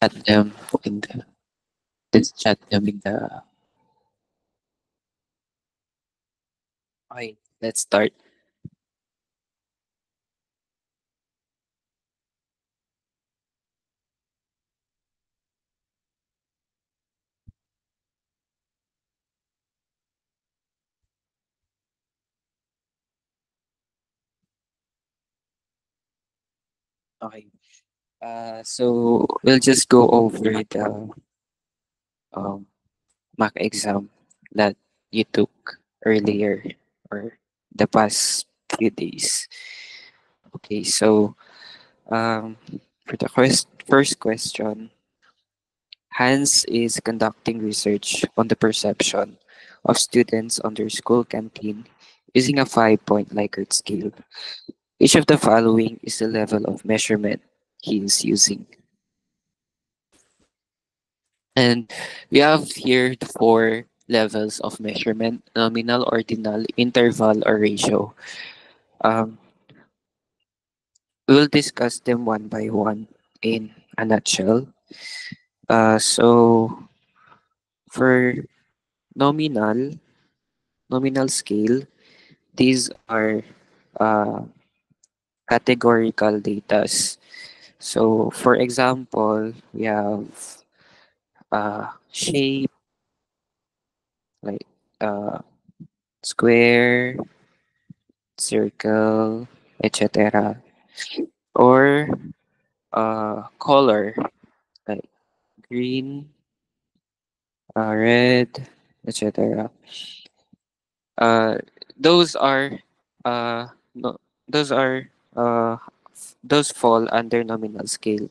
chat them in the let's chat them in the okay, let's start. Okay. So we'll just go over the um mock exam that you took earlier or the past few days. Okay, so for the first question, Hans is conducting research on the perception of students on their school canteen using a 5-point Likert scale. Each of the following is the level of measurement he is using. And we have here the four levels of measurement: nominal, ordinal, interval, or ratio. Um, we'll discuss them one by one in a nutshell. So for nominal, nominal scale, these are uh, categorical datas. So for example, we have shape like uh, square, circle, etc. Or color like green, red, etc. Uh, those are no, those are those fall under nominal scale.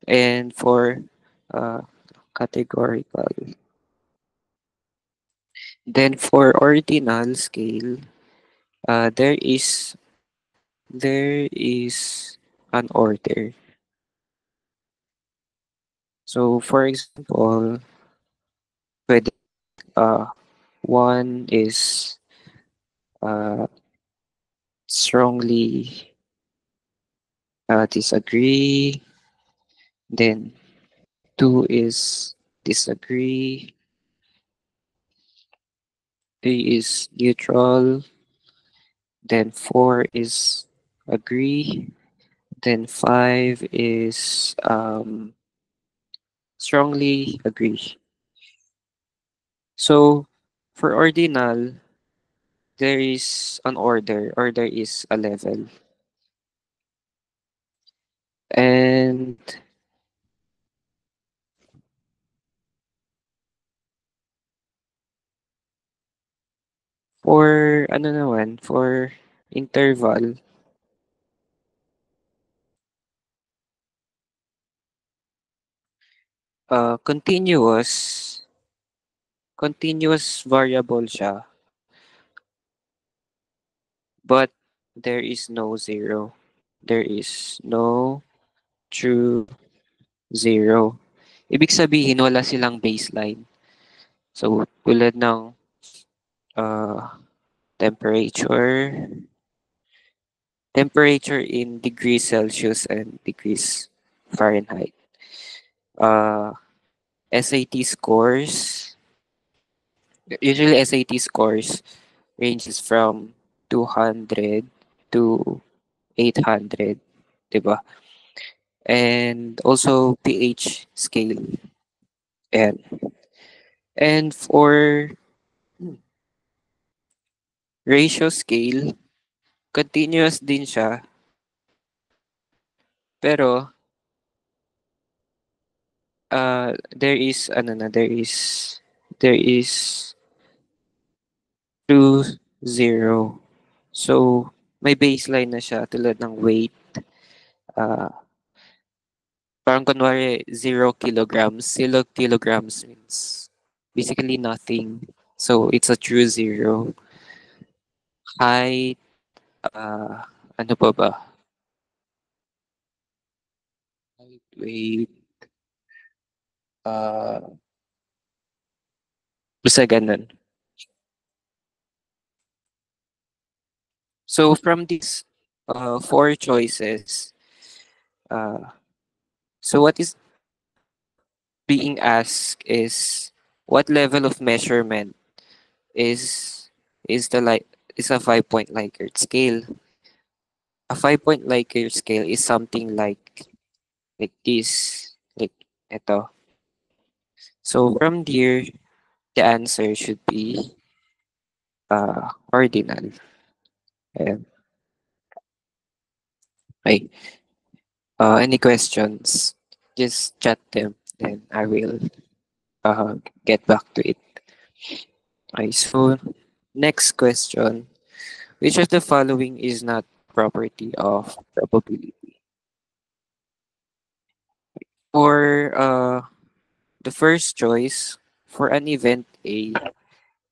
And for uh, categorical, then for ordinal scale, there is an order. So for example, whether uh, one is uh, strongly disagree, then two is disagree, three is neutral, then four is agree, then five is strongly agree. So for ordinal, there is an order or there is a level. And for ano naman, for interval, continuous variable siya, but there is no zero. There is no true zero. Ibig sabihin, wala silang baseline. So, tulad ng temperature, temperature in degrees Celsius and degrees Fahrenheit. Uh, SAT scores, usually SAT scores ranges from 200 to 800, 'di ba? And also pH scale. And for ratio scale, continuous din siya, pero there is true zero. So may baseline na siya tulad ng weight. Uh, parang kunwari 0 kilograms. 0 kilograms means basically nothing. So it's a true zero. Height, uh, ano pa ba? Height, weight, uh, basta ganun. So from these four choices, uh, so what is being asked is what level of measurement is is the like is a 5 point Likert scale. A 5 point Likert scale is something like this, like ito. So from there, the answer should be ordinal. Ayan. Okay. Any questions? Just chat them, then I will uh, get back to it. Okay, so next question. Which of the following is not property of probability? For the first choice, for an event A,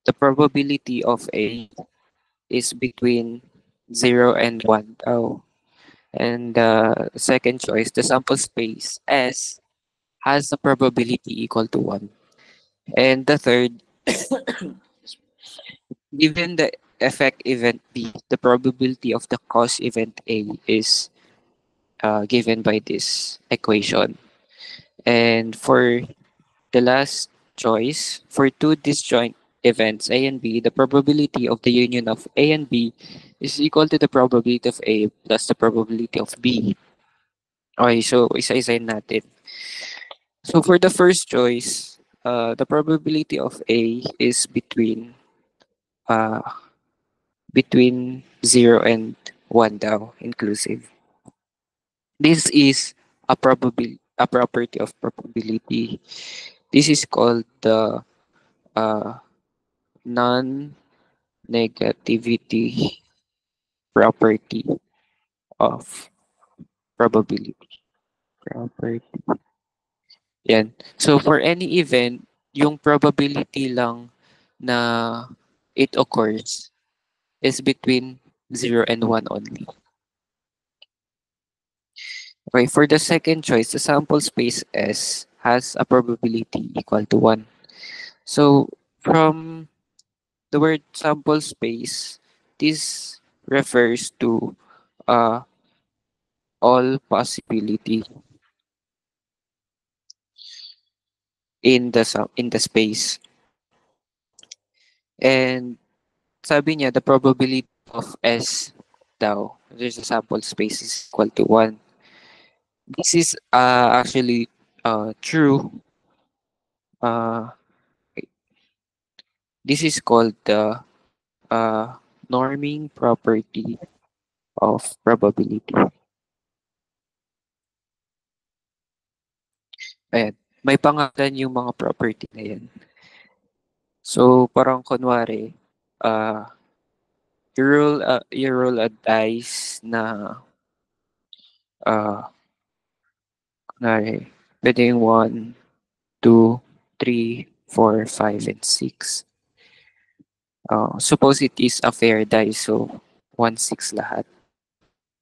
the probability of A is between 0 and 1 tau. And the second choice, the sample space S has a probability equal to 1. And the third, given the effect event B, the probability of the cause event A is given by this equation. And for the last choice, for two disjoint events A and B, the probability of the union of A and B is equal to the probability of A plus the probability of B. Okay, so isa-isahin natin. So for the first choice, the probability of A is uh, between 0 and 1 daw, inclusive. This is a property of probability. This is called the uh, non-negativity property of probability. Property. Yan. So for any event, yung probability lang na it occurs is between 0 and 1 only. Okay, for the second choice, the sample space S has a probability equal to 1. So from the word sample space, this refers to uh, all possibility in the space. And sabi niya, the probability of S daw, there's a sample space is equal to 1. This is actually true. Uh, this is called the norming property of probability. Ayan. May pangalan yung mga property na yan. So, parang kunwari, uh, you roll a dice na, kunwari, pwede yung 1, 2, 3, 4, 5, and 6. Suppose it is a fair dice, so 1, 6 lahat.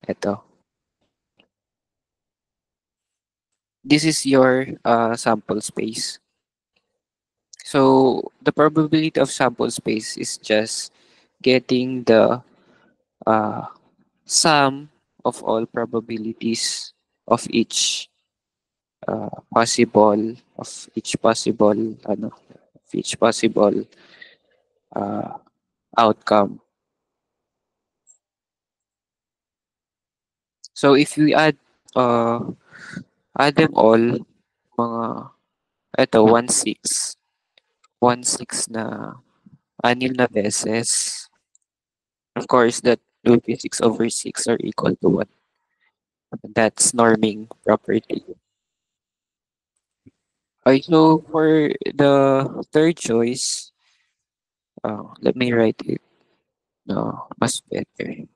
Ito. This is your sample space. So, the probability of sample space is just getting the uh, sum of all probabilities of possible each possible of each possible uh, outcome. So if we add them all, mga ito 1/6 1/6 na anim na beses. Of course, that will be 6 over 6 are equal to 1. That's norming property. Okay, so for the third choice, let me write it. No, mas better.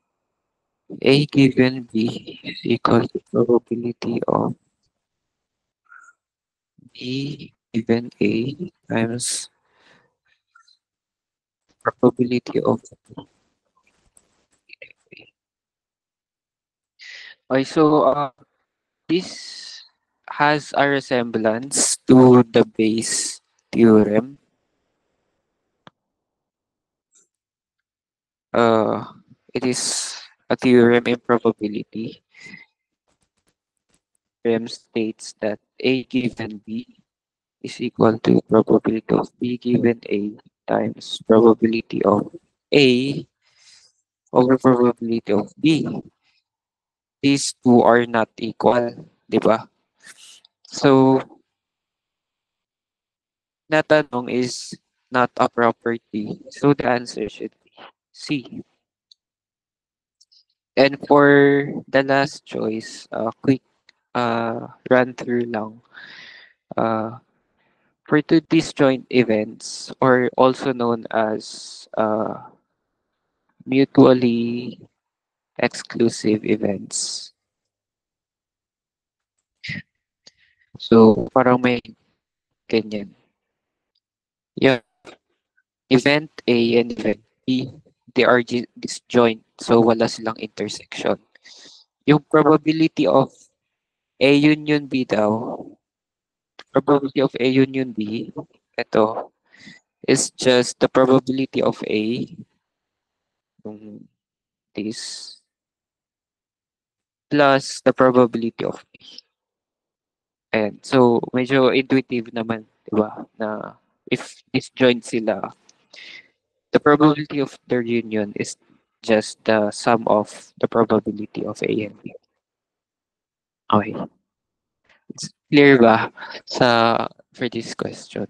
A given B is equal to probability of B given A times probability of A. Okay, so this has a resemblance to the Bayes theorem. Uh, it is a theorem in probability. Theorem states that A given B is equal to probability of B given A times probability of A over probability of B. These two are not equal, di ba? So, natanong is not a property. So, the answer should be C. And for the last choice, quick run through lang. Uh, for two disjoint events, or also known as mutually exclusive events. So, parang may ganyan. Yeah, event A and event B, they are disjoint. So, wala silang intersection. Yung probability of A union B daw, probability of A union B, ito, is just the probability of A, yung this, plus the probability of B. And so, medyo intuitive naman, di ba? Na if disjoint sila, the probability of their union is just the sum of the probability of A and B. Okay. It's clear ba for this question?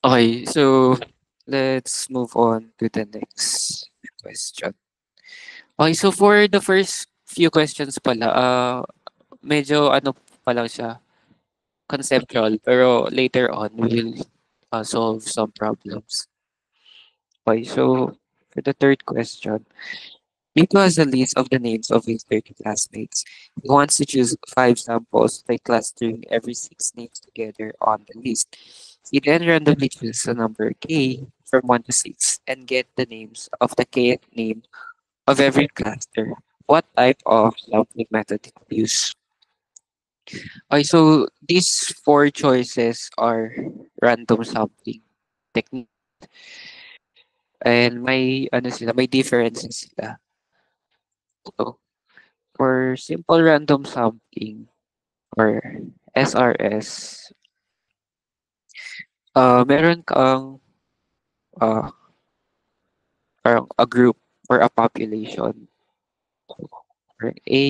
Okay, so let's move on to the next question. Okay, so for the first few questions pala, medyo ano pa lang siya, conceptual, pero later on we will solve some problems. Okay, so for the third question, Miko has a list of the names of his 30 classmates. He wants to choose 5 samples by clustering every 6 names together on the list. He then randomly chooses a number k from 1 to 6 and get the names of the kth name of every cluster. What type of sampling method did he use? Okay, so these 4 choices are random sampling technique, and may differences sila. So, for simple random sampling or SRS, meron kang uh, parang a group or a population. Or A,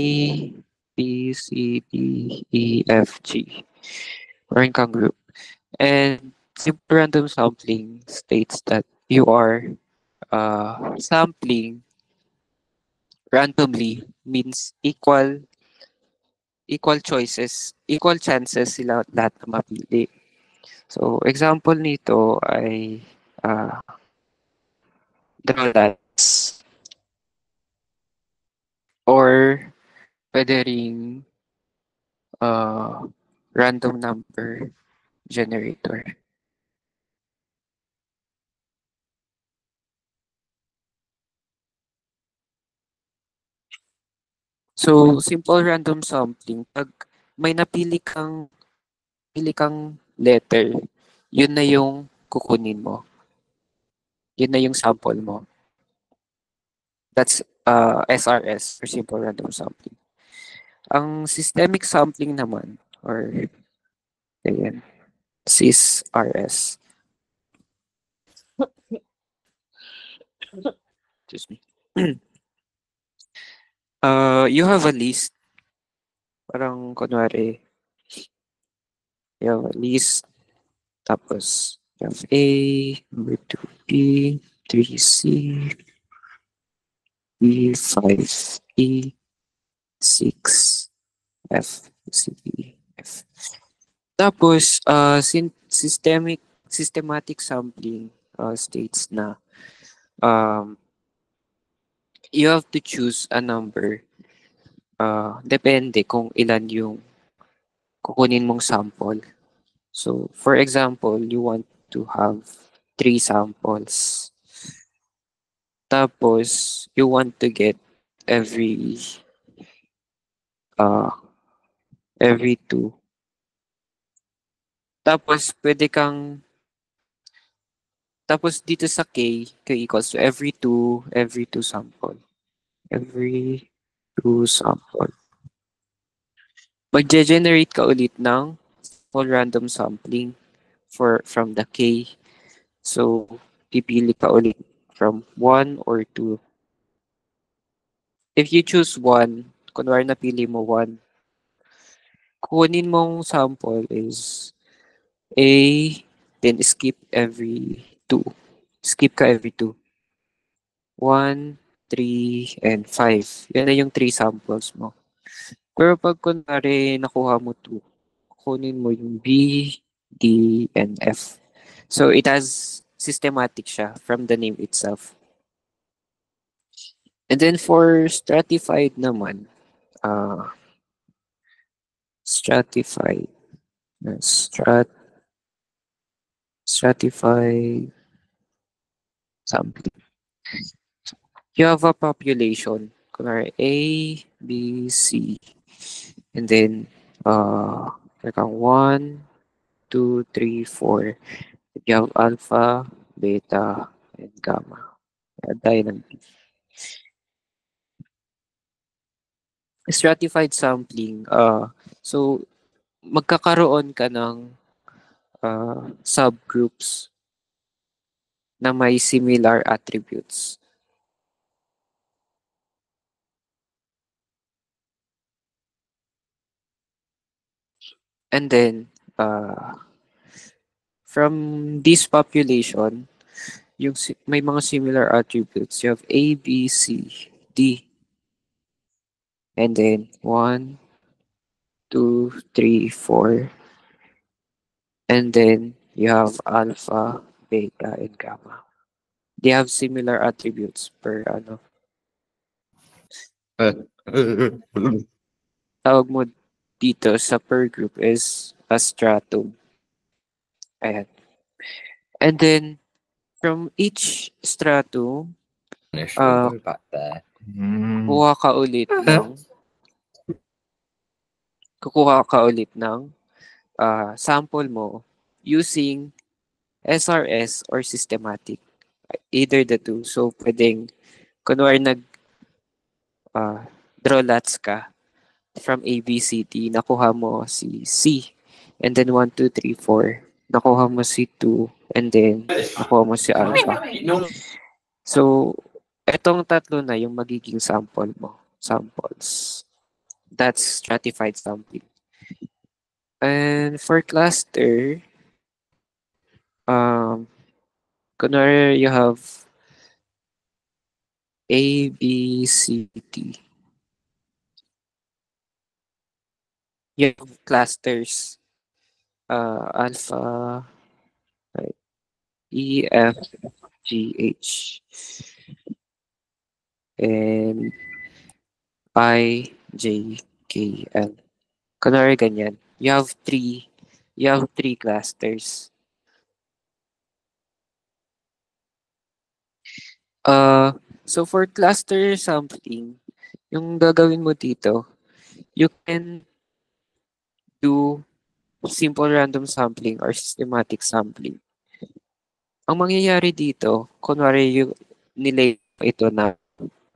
B, C, D, E, F, G. Meron kang group. And simple random sampling states that you are sampling randomly, means equal choices, equal chances sila lahat na mapili. So, example nito ay drawlats or pwede ring uh, random number generator. So, simple random sampling, pag may pili kang letter, yun na yung kukunin mo. Yun na yung sample mo. That's SRS, or simple random sampling. Ang systemic sampling naman, or ayan, SysRS. Excuse me. You have a list. Parang kunwari, you have a list. Tapos, you have A, number 2B, 3C, B, 5E, 6, F, C, F. Tapos, systematic sampling states na um, you have to choose a number. Depende kung ilan yung kukunin mong sample. So, for example, you want to have 3 samples. Tapos, you want to get every uh, every 2. Tapos, tapos dito sa K equals to every two sample. Every 2 sample. magge-generate ka ulit ng sample random sampling from the K. So, pipili ka ulit from 1 or 2. If you choose 1, kunwari napili mo 1, kunin mong sample is A, then skip every 2. Skip ka every 2. 1, 3, and 5. Yan na yung 3 samples mo. Pero pag kunwari nakuha mo 2, kunin mo yung B, D, and F. So it has systematic siya from the name itself. And then for stratified naman, uh, stratified, strat, stratified sampling. You have a population, kunwari A, B, C, and then like 1, 2, 3, 4. You have alpha, beta, and gamma. Add tayo ng B. Stratified sampling, so magkakaroon ka ng subgroups na may similar attributes. And then, from this population, may mga similar attributes. You have A, B, C, D. And then 1, 2, 3, 4. And then you have alpha, beta, and gamma. They have similar attributes per ano. Tawag mo dito sa per group is a stratum. Ayan. And then from each stratum, back there. kukuha ka ulit ng sample mo using SRS or systematic. Either the two. So, pwedeng, kunwari draw lots ka from A, B, C, D, nakuha mo si C. And then 1, 2, 3, 4. Nakuha mo si 2. And then, nakuha mo si alpha. So, etong tatlo na yung magiging sample mo. Samples. That's stratified sampling. And for cluster, kunwari you have A, B, C, D. You have clusters. Alpha, right, E, F, G, H. And I, J, K, L. Kunwari ganyan. You have three clusters. So for cluster sampling, yung gagawin mo dito, you can do simple random sampling or systematic sampling. Ang mangyayari dito, kunwari yung nilay ito na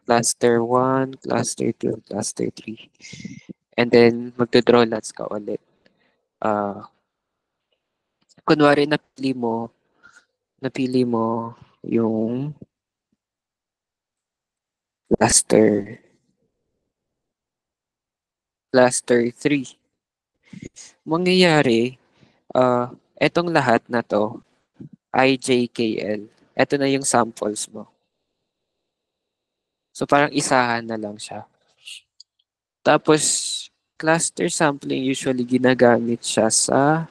cluster 1, cluster 2, cluster 3. And then magdodraw lots ka ulit. Kunwari napili mo yung cluster 3. Mangyayari, etong lahat na to, IJKL, eto na yung samples mo. So parang isahan na lang siya. Tapos, cluster sampling usually ginagamit siya sa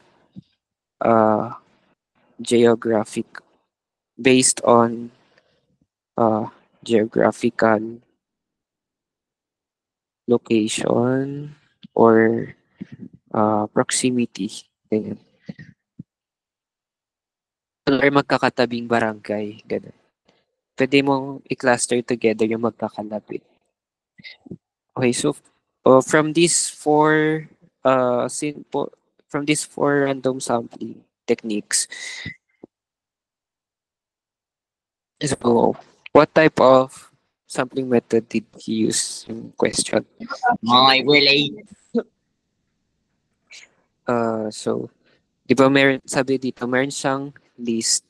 geographic, based on geographical location or proximity. Ganyan. Or magkakatabing barangay. Ganun. Pwede mong i-cluster together yung magkakalapit. Okay, so from these four random sampling techniques, so what type of sampling method did he use in question? My Willie. So, di ba meron, sabi dito, meron siyang list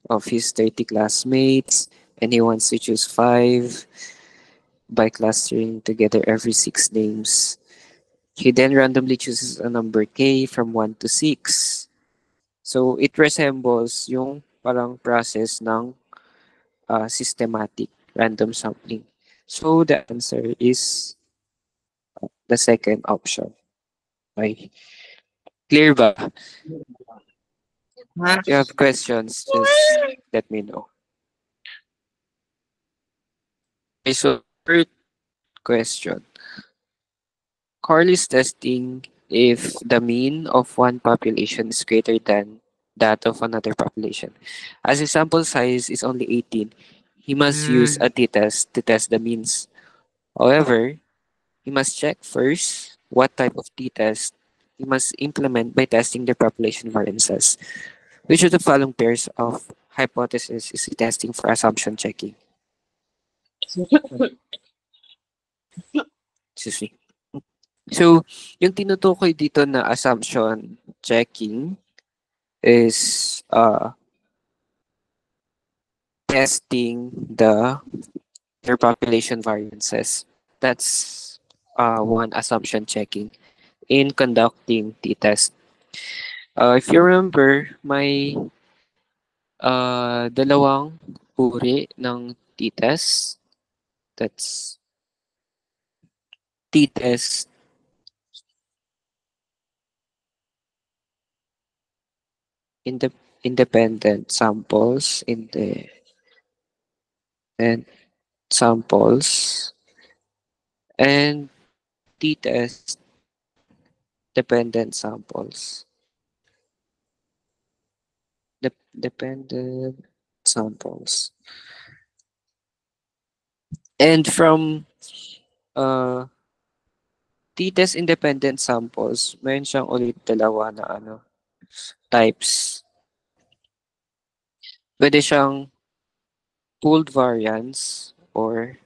of his 30 classmates and he wants to choose five by clustering together every six names. He then randomly chooses a number k from 1 to 6. So, it resembles yung parang process ng systematic random sampling. So, the answer is the second option. Okay. Clear ba? If you have questions, just let me know. Okay, so third question. Carl is testing if the mean of one population is greater than that of another population. As his sample size is only 18, he must use a t-test to test the means. However, he must check first what type of t-test he must implement by testing the population variances. Which of the following pairs of hypotheses is he testing for assumption checking? Excuse me. So, yung tinutukoy dito na assumption checking is testing their population variances. That's one assumption checking in conducting t-test. If you remember, may dalawang uri ng t-test. That's t-test in the independent samples in the and samples and t-test dependent samples. Dependent samples. And from uh, t-test independent samples, meron siyang ulit dalawa na types. Pwede siyang pooled variance or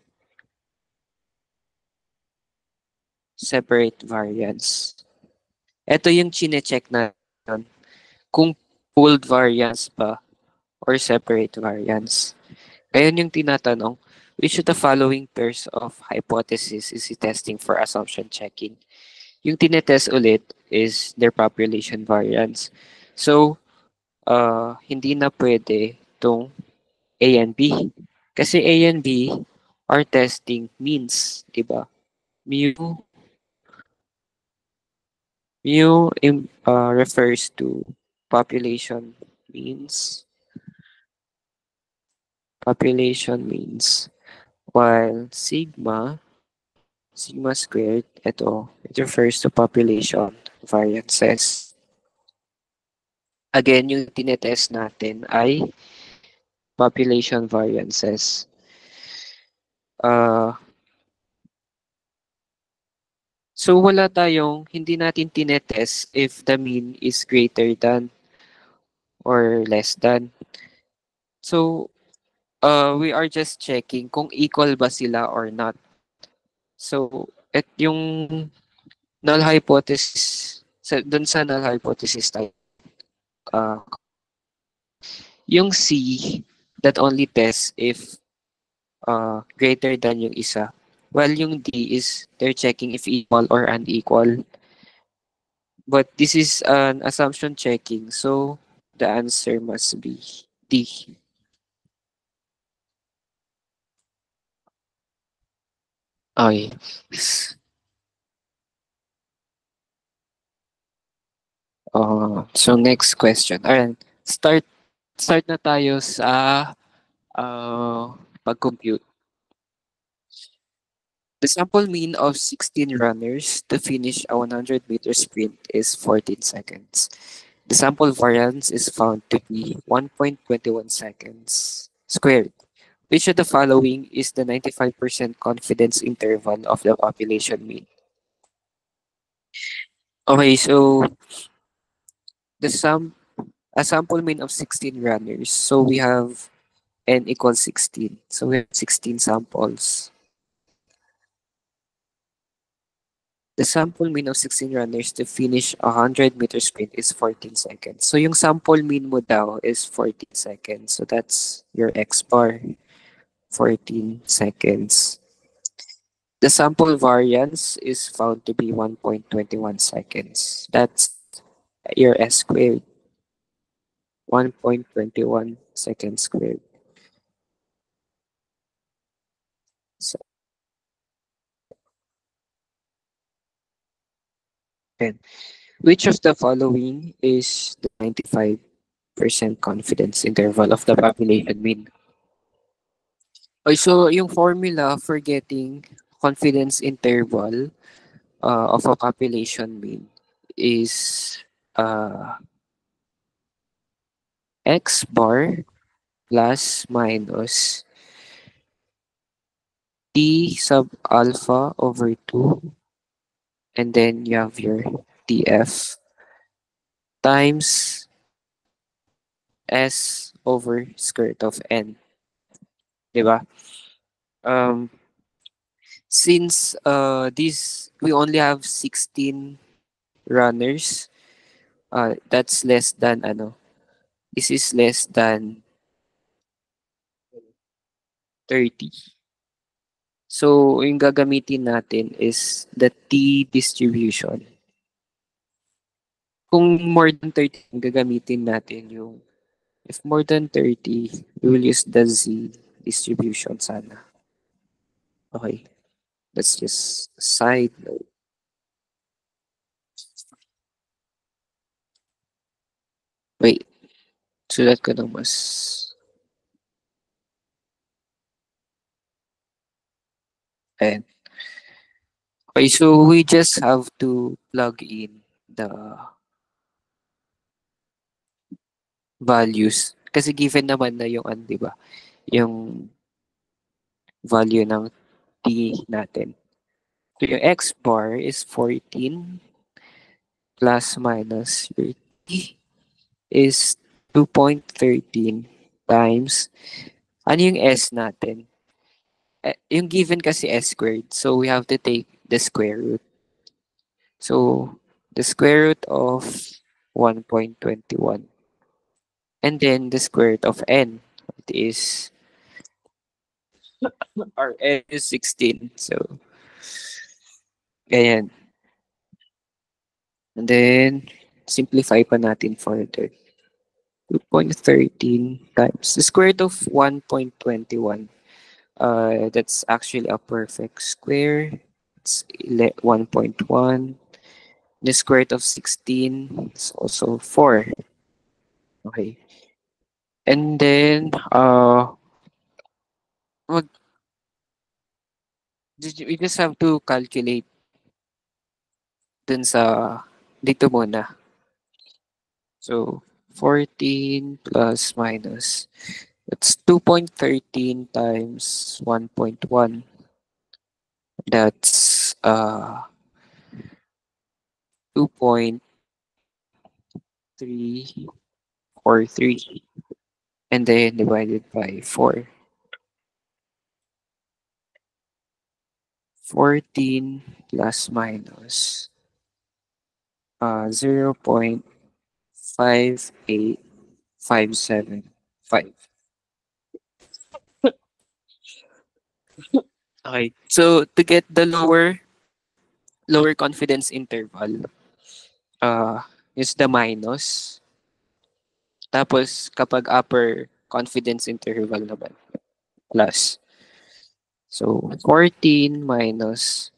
separate variance. Ito yung chine-check natin kung pooled variance ba or separate variance. Ngayon yung tinatanong, which of the following pairs of hypothesis is he testing for assumption checking? Yung tinetest ulit is their population variance. So, hindi na pwede tong A and B. Kasi A and B are testing means, di ba? Mu, refers to population means, while sigma squared, it refers to population variances. Again, yung tinetest natin ay population variances. Uh, so hindi natin tinetest if the mean is greater than or less than. So, we are just checking kung equal ba sila or not. So, yung null hypothesis, dun sa null hypothesis tayo, uh, yung C that only tests if greater than yung isa. While yung D is they're checking if equal or unequal. But this is an assumption checking, so the answer must be D. Okay. So next question. Alright, start na tayo sa pag-compute. The sample mean of 16 runners to finish a 100-meter sprint is 14 seconds. The sample variance is found to be 1.21 seconds squared. Which of the following is the 95% confidence interval of the population mean? Okay, so the a sample mean of 16 runners. So we have n equals 16. So we have 16 samples. The sample mean of 16 runners to finish a 100-meter sprint is 14 seconds. So yung sample mean mo daw is 14 seconds. So that's your X bar, 14 seconds. The sample variance is found to be 1.21 seconds. That's your S squared, 1.21 seconds squared. So, and which of the following is the 95% confidence interval of the population mean? Okay, so yung formula for getting confidence interval of a population mean is uh, X bar plus minus T sub alpha over 2, and then you have your TF times S over square root of N. Diba? Um, since this we only have 16 runners, that's less than ano, this is less than 30. So, yung gagamitin natin is the T distribution. Kung more than 30, yung gagamitin natin yung if more than 30, we will use the Z distribution sana. Okay. That's just a side note. Wait, sulat ko ng mas. And okay, so we just have to plug in the values. Kasi given naman na yung ano, di ba? Yung value ng T natin. So yung X bar is 14 plus minus your T is 2.13 times ano yung S natin? Yung given kasi S squared. So we have to take the square root. So the square root of 1.21. And then the square root of N. It is our N is 16. So ganyan. And then simplify pa natin further. 2.13 times the square root of 1.21. That's actually a perfect square. It's 1.1. The square root of 16 is also 4. Okay. And then, mag, we just have to calculate dun sa, dito muna. So, 14 plus minus. That's 2.13 times 1.1. That's 2.343. And then divided by 4. 14 plus minus 0.58575. Okay. So to get the lower confidence interval, is the minus. Tapos kapag upper confidence interval naman, plus. So 14 minus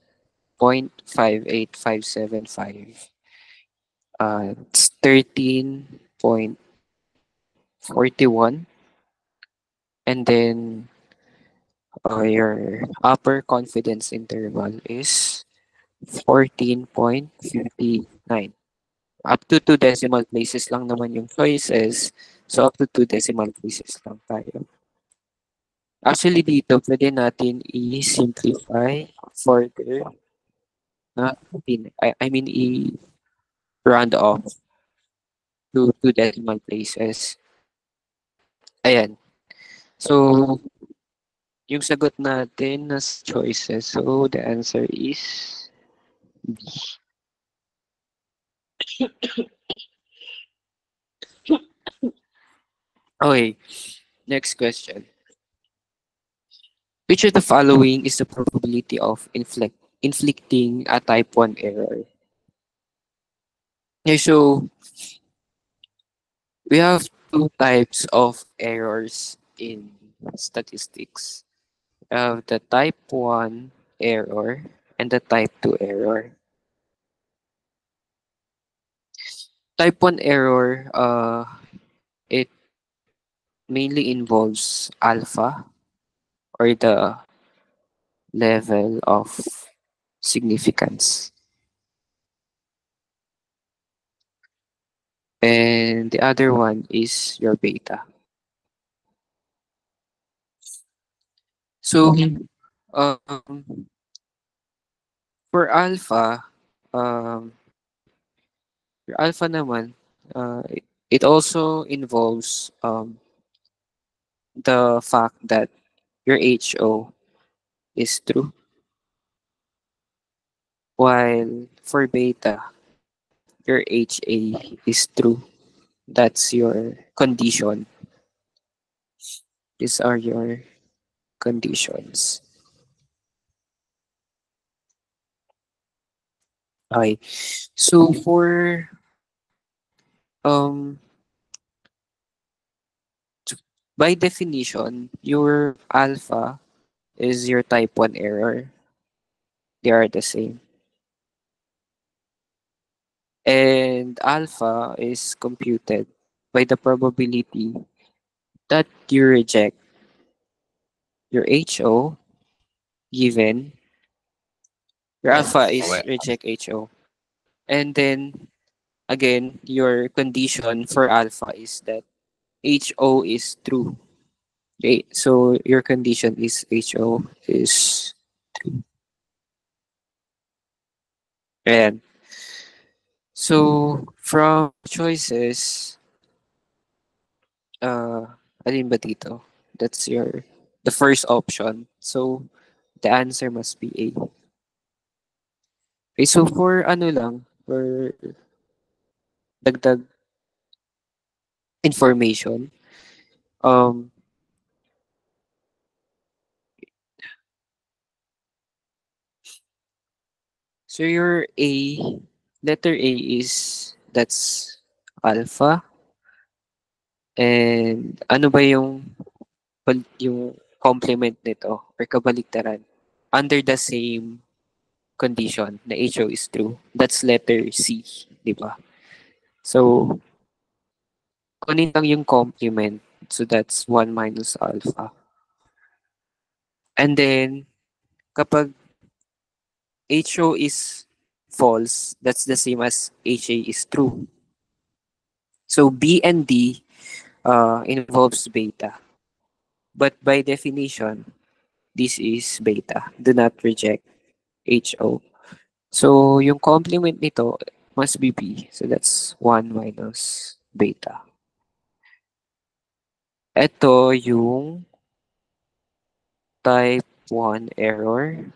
0.58575. It's 13.41. And then your upper confidence interval is 14.59. Up to 2 decimal places lang naman yung choices. So, up to 2 decimal places lang tayo. Actually, dito, pwede natin i-simplify further. I mean, i-round off to 2 decimal places. Ayan. So, yung sagot natin na choices. So, the answer is B. Okay, next question. Which of the following is the probability of inflicting a type 1 error? Okay, so we have two types of errors in statistics. We have the type 1 error and the type 2 error. Type 1 error, it mainly involves alpha or the level of significance. And the other one is your beta. So, um, for alpha, your alpha naman, it also involves the fact that your HO is true, while for beta, your HA is true. That's your condition. These are your conditions. Okay. So for um by definition, your alpha is your type 1 error. They are the same. And alpha is computed by the probability that you reject your HO given your alpha is Wait. reject HO. And then again, your condition for alpha is that HO is true. Okay, so your condition is HO is true. And so from choices, uh, alin ba dito? That's your the first option. So the answer must be A. Okay, so for ano lang, for dagdag information, um, so your A, letter A is, that's alpha, and ano ba yung complement nito or kabaliktaran? Under the same condition na HO is true. That's letter C, di ba? So, kunin lang yung complement. So, that's 1 minus alpha. And then, kapag HO is false, that's the same as HA is true. So, B and D involves beta. But by definition, this is beta. Do not reject HO. So, yung complement nito must be B. So, that's 1 minus beta. Ito yung type 1 error.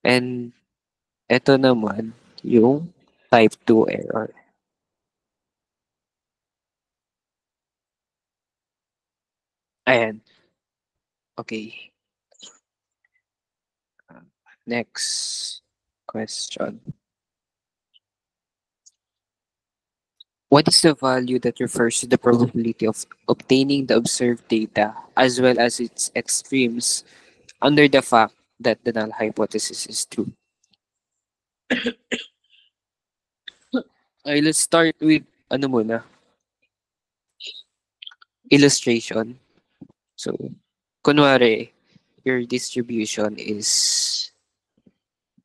And ito naman yung type 2 error. Ayan. Okay. Next question. What is the value that refers to the probability of obtaining the observed data as well as its extremes under the fact that the null hypothesis is true? Okay, let's start with ano muna, illustration. So, kunwari, your distribution is,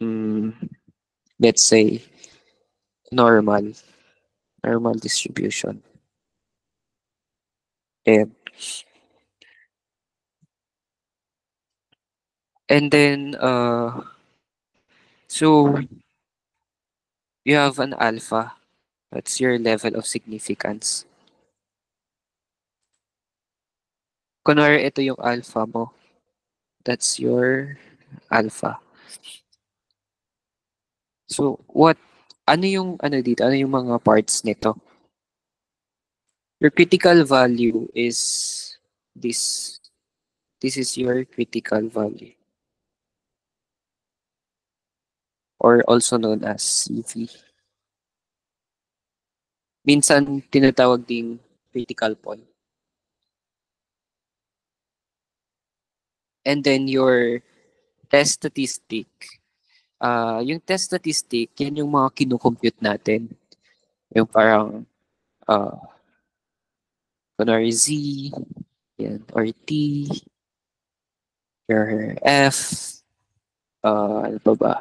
mm, let's say, normal, normal distribution. And, and then, so you have an alpha. That's your level of significance. Kunwari, ito yung alpha mo. That's your alpha. So, ano yung, ano dito, ano yung mga parts nito? Your critical value is this. This is your critical value, or also known as CV. Minsan tinatawag ding critical point. And then your test statistic. Yung test statistic, yan yung mga kinukompute natin. Yung parang, uh, kunwari Z, yan, or T, your F, ano pa ba?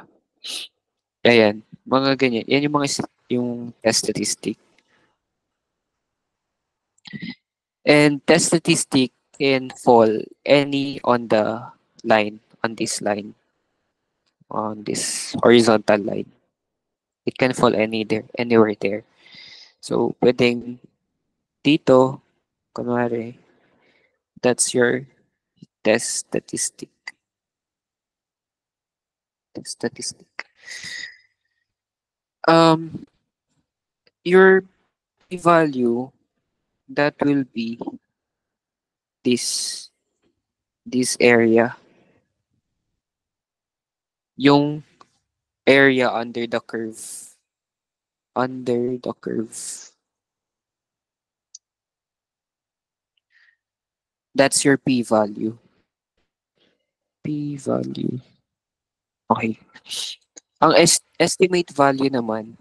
Ayan, mga ganyan. Yan yung yung test statistic. And test statistic can fall any on the line, on this horizontal line. It can fall anywhere there. So, pwedeng dito, kunwari, that's your test statistic. Test statistic. Your p-value, that will be this this area. Yung area under the curve. Under the curve. That's your p-value. P-value. Okay. Ang estimate value naman,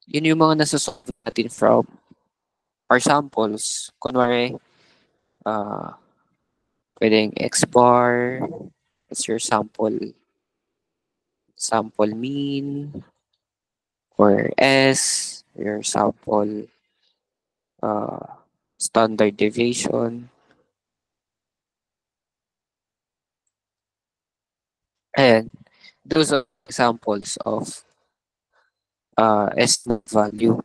yun yung mga nasasolve natin from our samples. Kunwari, pwedeng X bar, that's your sample mean, or S, your sample uh, standard deviation. And those are examples of estimate value.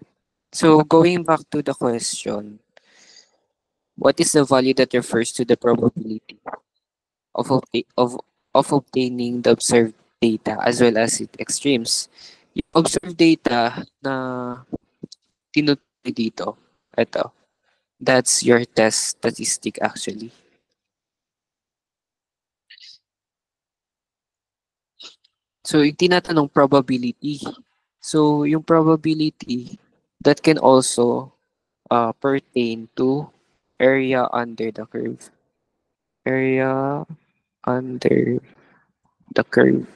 So going back to the question, what is the value that refers to the probability of obtaining the observed data as well as its extremes? Yung observed data na tinutukoy dito, ito, that's your test statistic actually. So yung tinatanong probability. So yung probability, that can also pertain to area under the curve. Area under the curve.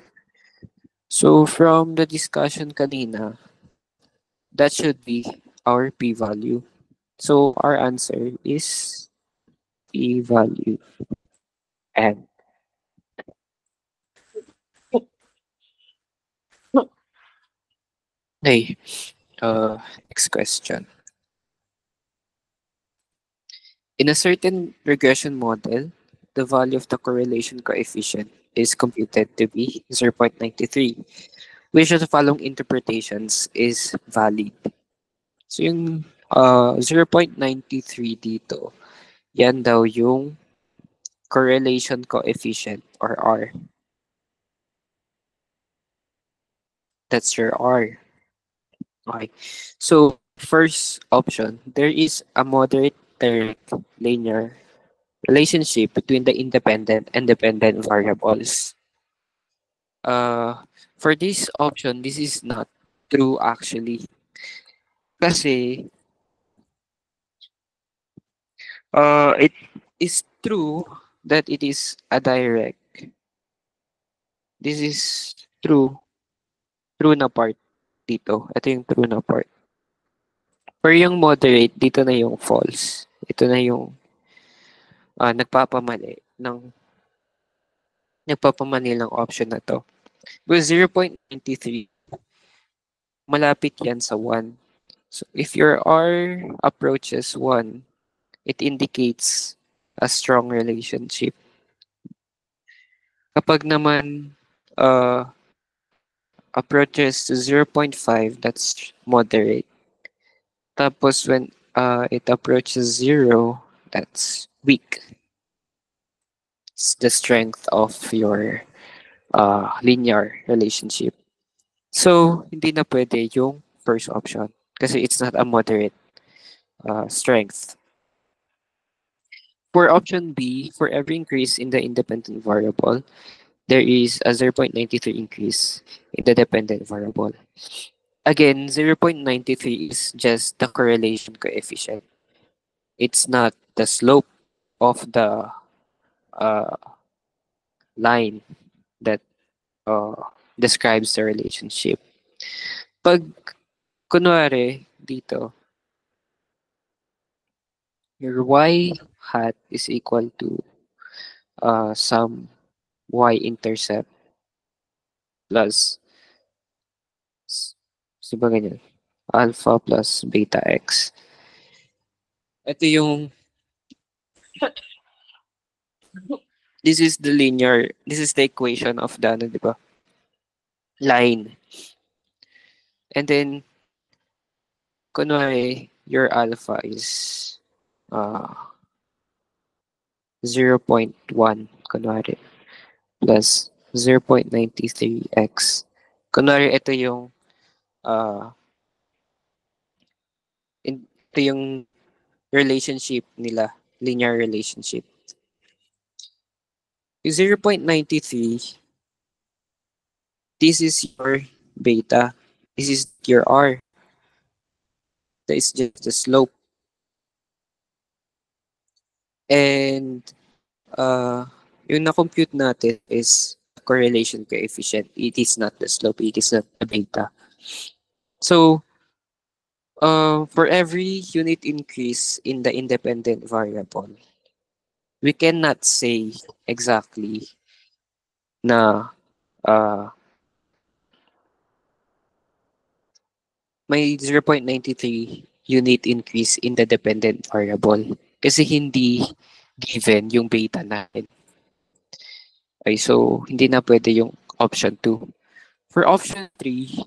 So from the discussion kanina, that should be our p-value. So our answer is p-value. And okay, next question. In a certain regression model, the value of the correlation coefficient is computed to be 0.93. Which of the following interpretations is valid? So yung 0.93 dito, yan daw yung correlation coefficient or R. That's your R. Okay. So first option, there is a moderate direct linear relationship between the independent and dependent variables. For this option, this is not true actually. Kasi it is true that it is a direct. This is true. True na part dito. Ito yung true na part. For yung moderate, dito na yung false. Ito na yung nagpapamali ng option na to. With 0.93, malapit yan sa 1. So if your R approaches 1, it indicates a strong relationship. Kapag naman approaches to 0.5, that's moderate. Tapos when it approaches 0, that's weak. the strength of your linear relationship. So, hindi na pwede yung first option kasi it's not a moderate strength. For option B, for every increase in the independent variable, there is a 0.93 increase in the dependent variable. Again, 0.93 is just the correlation coefficient. It's not the slope of the uh, line that uh, describes the relationship. Pag kunwari dito, your y hat is equal to some y-intercept plus, so ba ganyan? Alpha plus beta x. Ito yung, this is the equation of the, ano, di ba? Line. And then, kunwari, your alpha is uh, 0.1, kunwari, plus 0.93x. Kunwari, uh, ito yung relationship nila, linear relationship. Yung 0.93, this is your beta. This is your R. That is just the slope. And yung na-compute natin is correlation coefficient. It is not the slope. It is not the beta. So, for every unit increase in the independent variable, we cannot say exactly na uh, may 0.93 unit increase in the dependent variable. Kasi hindi given yung beta natin. Okay, so hindi na pwede yung option 2. For option 3,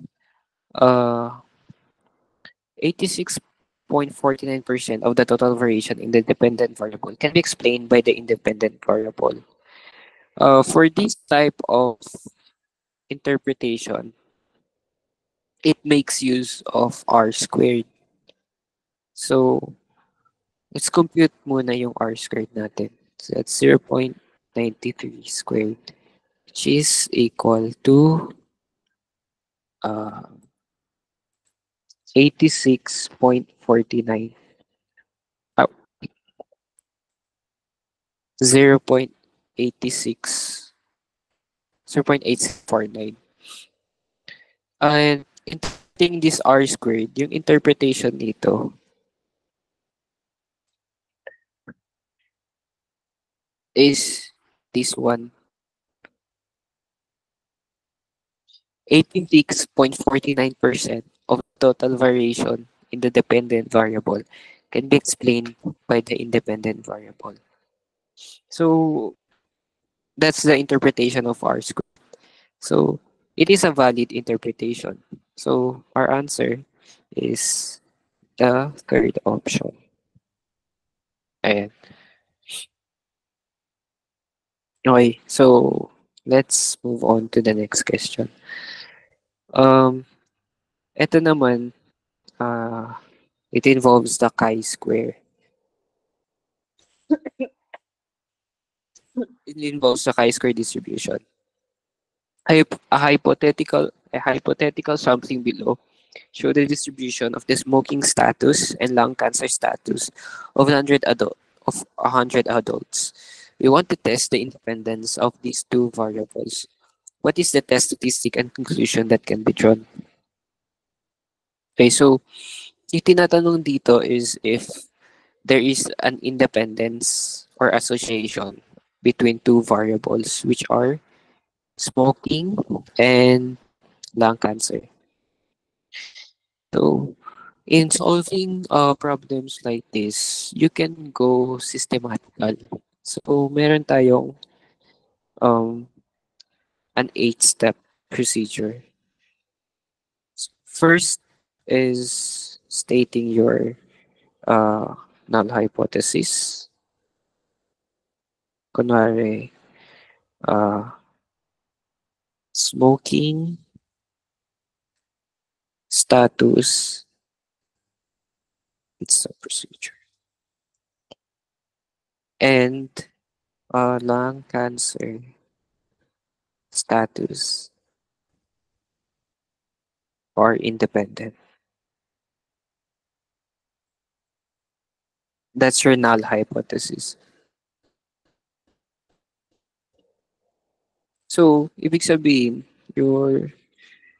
86.49% of the total variation in the dependent variable can be explained by the independent variable. For this type of interpretation, it makes use of R squared. So, let's compute muna yung R squared natin. So, that's 0.93 squared, which is equal to uh, 86.49. 0.86, 0.8649. And interpreting this R squared, yung interpretation nito is this one. 86.49% of total variation in the dependent variable can be explained by the independent variable. So that's the interpretation of R squared. So it is a valid interpretation. So our answer is the third option. Ayan. Okay, so let's move on to the next question. Ito naman, it involves the chi-square. It involves the chi-square distribution. A hypothetical something below show the distribution of the smoking status and lung cancer status of 100 adults. We want to test the independence of these two variables. What is the test statistic and conclusion that can be drawn? Okay, so yung tinatanong dito is if there is an independence or association between two variables, which are smoking and lung cancer. So, in solving problems like this, you can go systematical. So, meron tayong um, an 8-step procedure. First is stating your null hypothesis. Kunwari, uh, smoking status, it's a procedure, and lung cancer status or independent. That's your null hypothesis. So, ibig sabihin, your,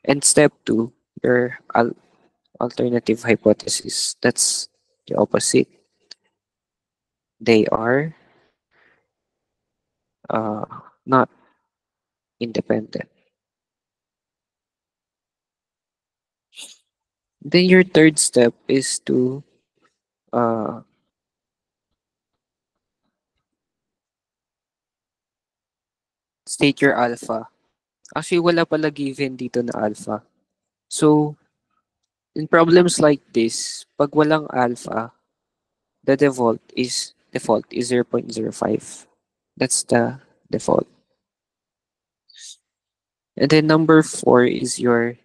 and step two, your alternative hypothesis, that's the opposite. They are uh, not independent. Then your third step is to uh, state your alpha. Actually, wala pala given dito na alpha. So, in problems like this, pag walang alpha, the default is 0.05. That's the default. And then number four is your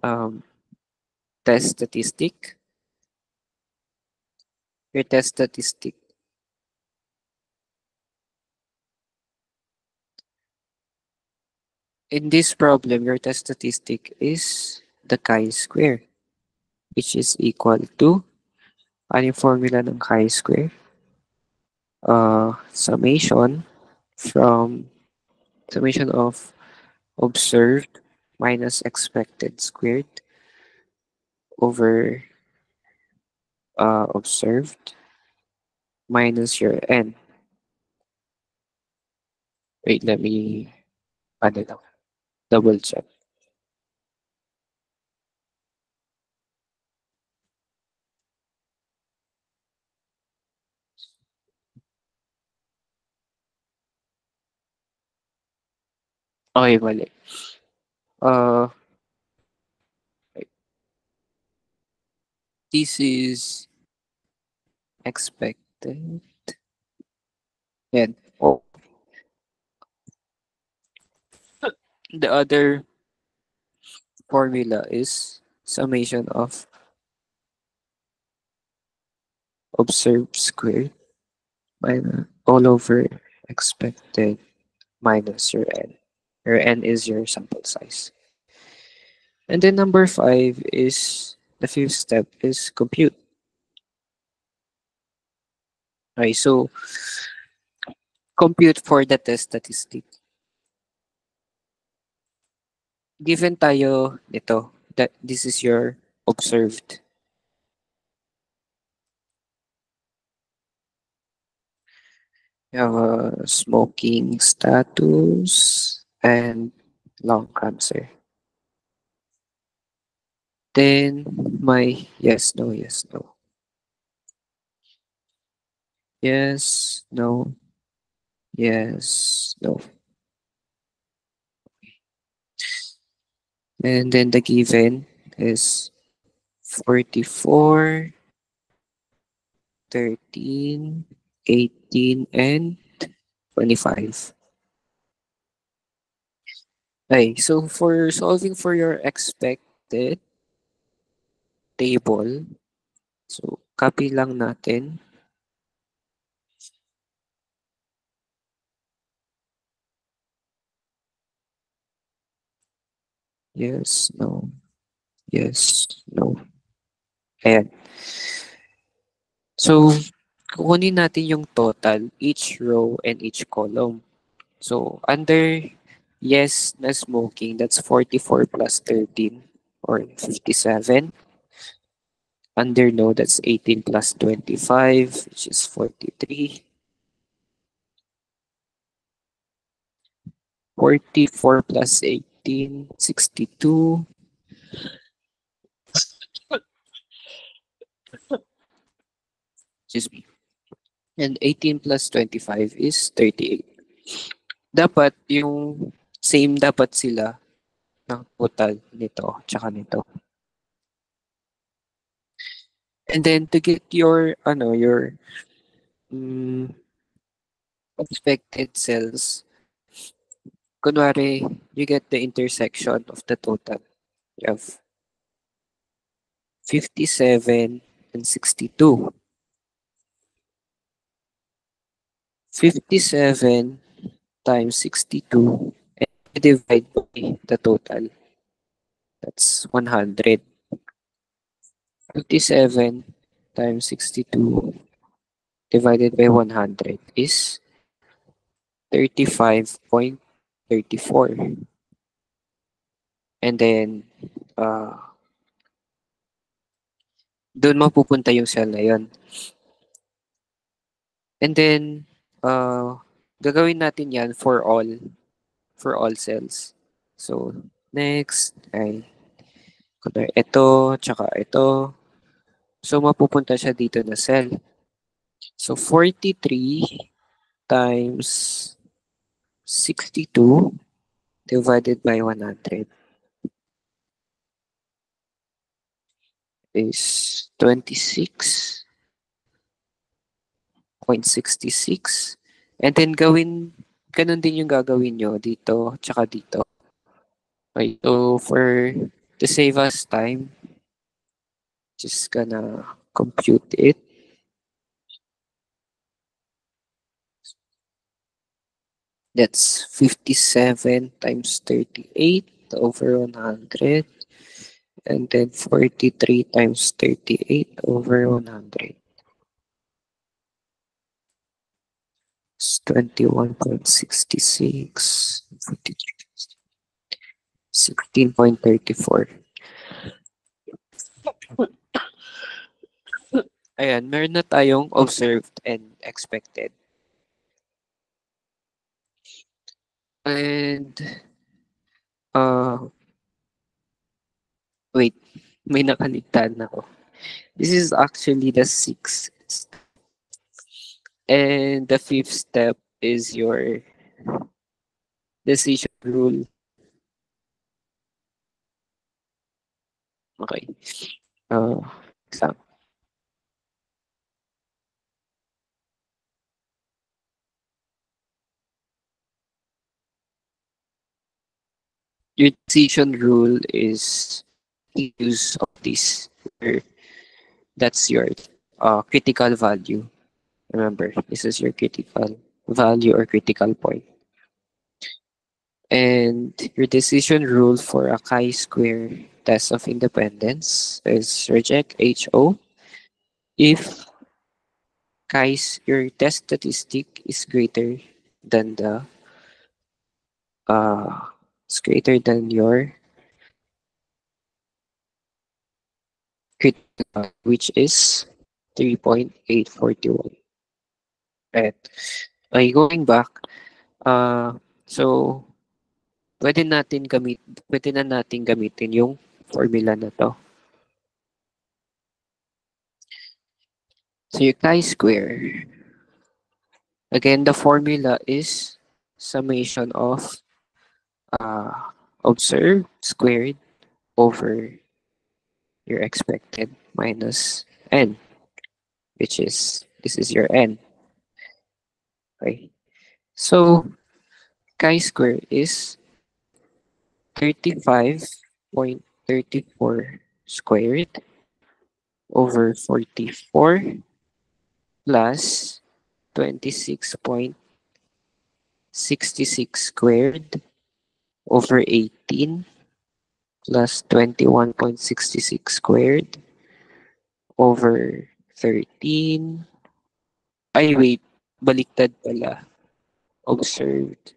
um, test statistic. Your test statistic. In this problem, your test statistic is the chi-square, which is equal to, ano yung formula ng chi-square? Summation from summation of observed minus expected squared over observed minus your n. Wait, let me ano lang, double check. Okay, mali. Uh, this is expected. Yan. Oh, the other formula is summation of observed squared minus all over expected minus your n. Your n is your sample size. And then number five is the fifth step is compute. Okay, so compute for the test statistic. Given tayo nito, that this is your observed. You have a smoking status and lung cancer. Then my yes, no, yes, no. Yes, no, yes, no. And then the given is 44, 13, 18, and 25. Okay, so for solving for your expected table, so copy lang natin. Yes, no, yes, no. Ayan. So, kukunin natin yung total, each row and each column. So, under yes na smoking, that's 44 plus 13 or 57. Under no, that's 18 plus 25, which is 43. 44 plus 18, 62. Excuse me. And 18 plus 25 is 38. Dapat yung same dapat sila ng total nito tsaka nito. And then to get your mm, expected cells, kunwari, you get the intersection of the total. You have 57 and 62. 57 times 62 and divide by the total. That's 100. 57 times 62 divided by 100 is 35.34. And then, doon mapupunta yung cell na yun. And then, gagawin natin yan for all cells. So, next ay kunwari ito, tsaka ito. So, mapupunta siya dito na cell. So, 43 times 62 divided by 100 is 26.66. And then, ganun din yung gagawin nyo dito, tsaka dito. Okay, so to save us time, just gonna compute it. That's 57 times 38 over 100. And then 43 times 38 over 100. It's 21.66. 16.34. Ayan, meron na tayong observed and expected. And, wait, may nakaligtaan ako. This is actually the sixth step. And the fifth step is your decision rule. Okay. Example. Your decision rule is use of this. That's your critical value. Remember, this is your critical value or critical point. And your decision rule for a chi-square test of independence is reject HO if your test statistic is greater than your critical, which is 3.841. Right. Okay, going back, so pwede na natin gamitin yung formula na to. So your chi-square, again, the formula is summation of observed squared over your expected minus n, which is, this is your n. Okay. So, chi-square is 35.34 squared over 44 plus 26.66 squared over 18 plus 21.66 squared over 13. Ay, wait. Baliktad pala. Observed.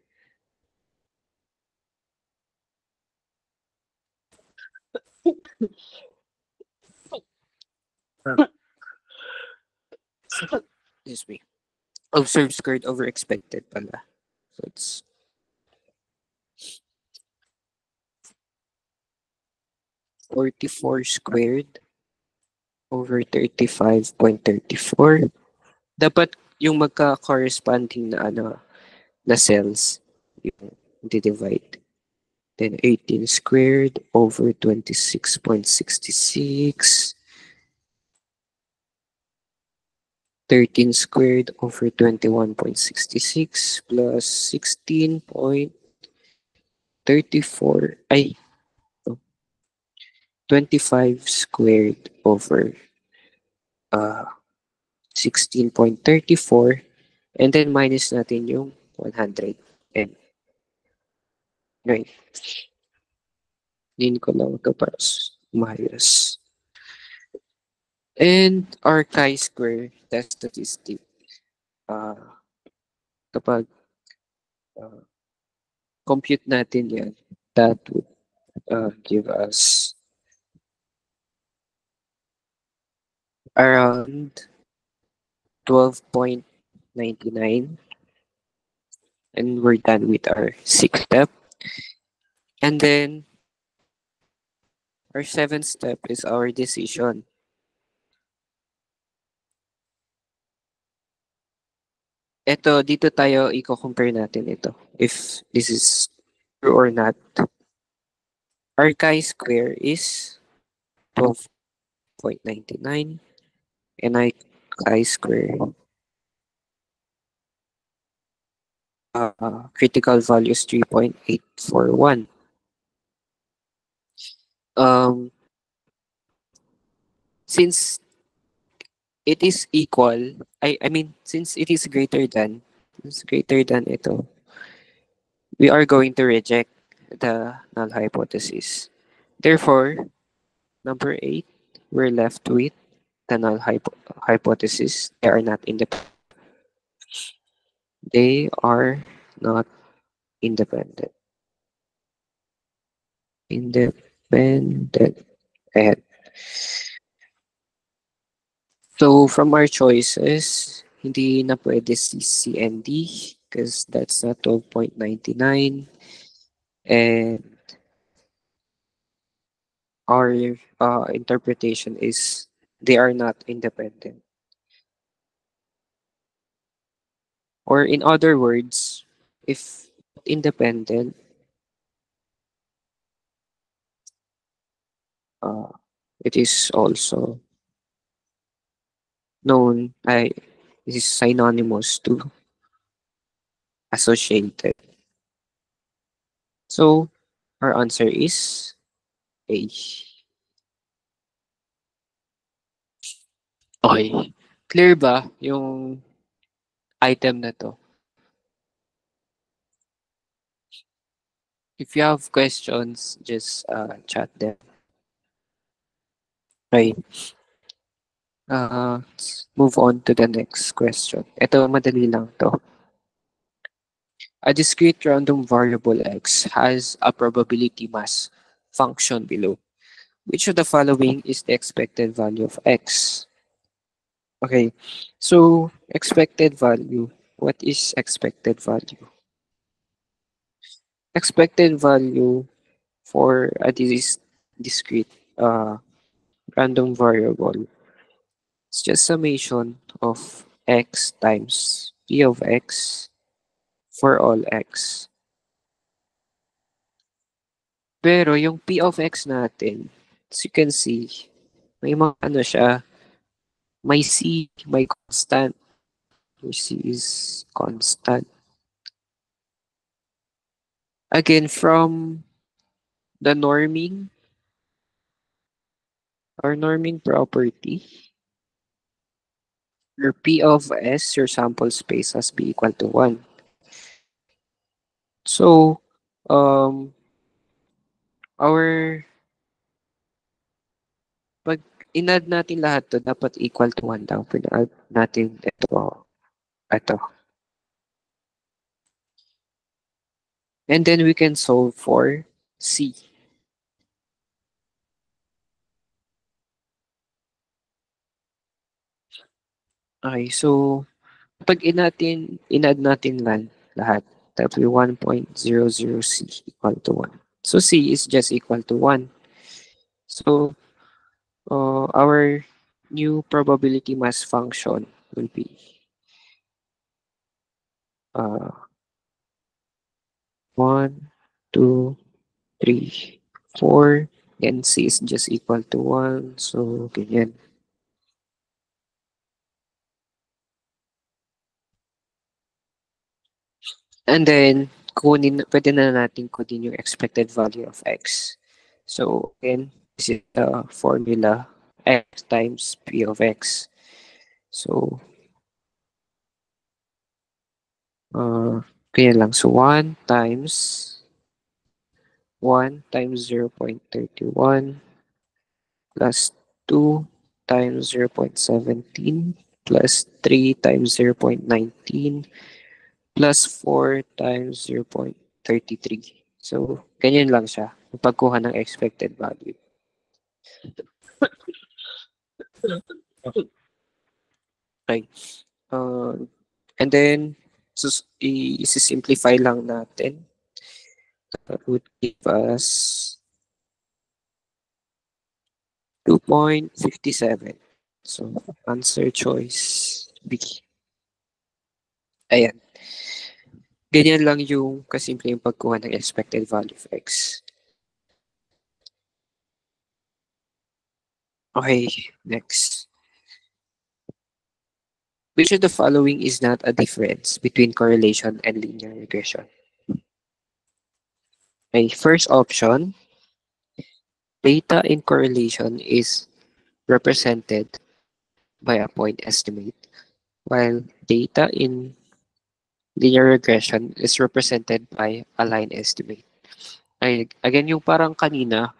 Excuse me. Observed squared over expected pala. So it's 44 squared over 35.34. Dapat yung magka-corresponding na na cells yung divide. Then 18 squared over 26.66. 13 squared over 21.66 plus 16.66 34, ay, no, 25 squared over uh, 16.34 and then minus natin yung 100. And, right, din ko lang ito para maayos. And our chi-square test statistic, uh, kapag uh, compute natin yan, that would give us around 12.99, and we're done with our sixth step. And then our seventh step is our decision. Ito, dito tayo i-compare natin ito. If this is true or not. Our chi-square is 12.99 and our chi-square critical value is 3.841. Um, since it is equal, I mean, since it is greater than ito, we are going to reject the null hypothesis. Therefore, number 8, we're left with the null hypothesis. They are not independent. They are not independent. Independent. Ayan. So, from our choices, hindi na pwede si C and D because that's not 12.99. And our interpretation is they are not independent. Or in other words, if independent, uh, it is also known, it is synonymous to associated. So, our answer is A. Okay. Clear ba yung item na to? If you have questions, just chat them. Right. Let's move on to the next question. Ito, madali lang to. A discrete random variable x has a probability mass function below. Which of the following is the expected value of x? Okay, so expected value. What is expected value? Expected value for a discrete random variable. It's just summation of x times p of x for all x. Pero yung p of x natin, as you can see, may mga ano siya, may c, may constant. Your c is constant. Again, from the norming, or norming property, your p of s, your sample space, has be equal to 1. So, our pag in-add natin lahat to, dapat equal to 1 lang. Pina-add natin ito. And then we can solve for C. Okay, so pag in-add natin lang lahat, that will 1.00C equal to 1. So C is just equal to 1. So our new probability mass function will be uh, 1, 2, 3, 4, and C is just equal to 1. So, ganyan. And then, pwede na natin kunin yung expected value of x. So, again, this is the formula x times p of x. So, kaya lang. So, 1 times 0.31 plus 2 times 0.17 plus 3 times 0.19 plus 4 times 0.33. So, ganyan lang siya. Yung pagkuha ng expected value. Okay. And then, i-simplify lang natin. That would give us 2.57. So, answer choice B. Ayan. Ganyan lang yung kasimple yung pagkuha ng expected value of x. Okay, next. Which of the following is not a difference between correlation and linear regression? Okay, first option, data in correlation is represented by a point estimate, while data in linear regression is represented by a line estimate. Ay, again, yung parang kanina,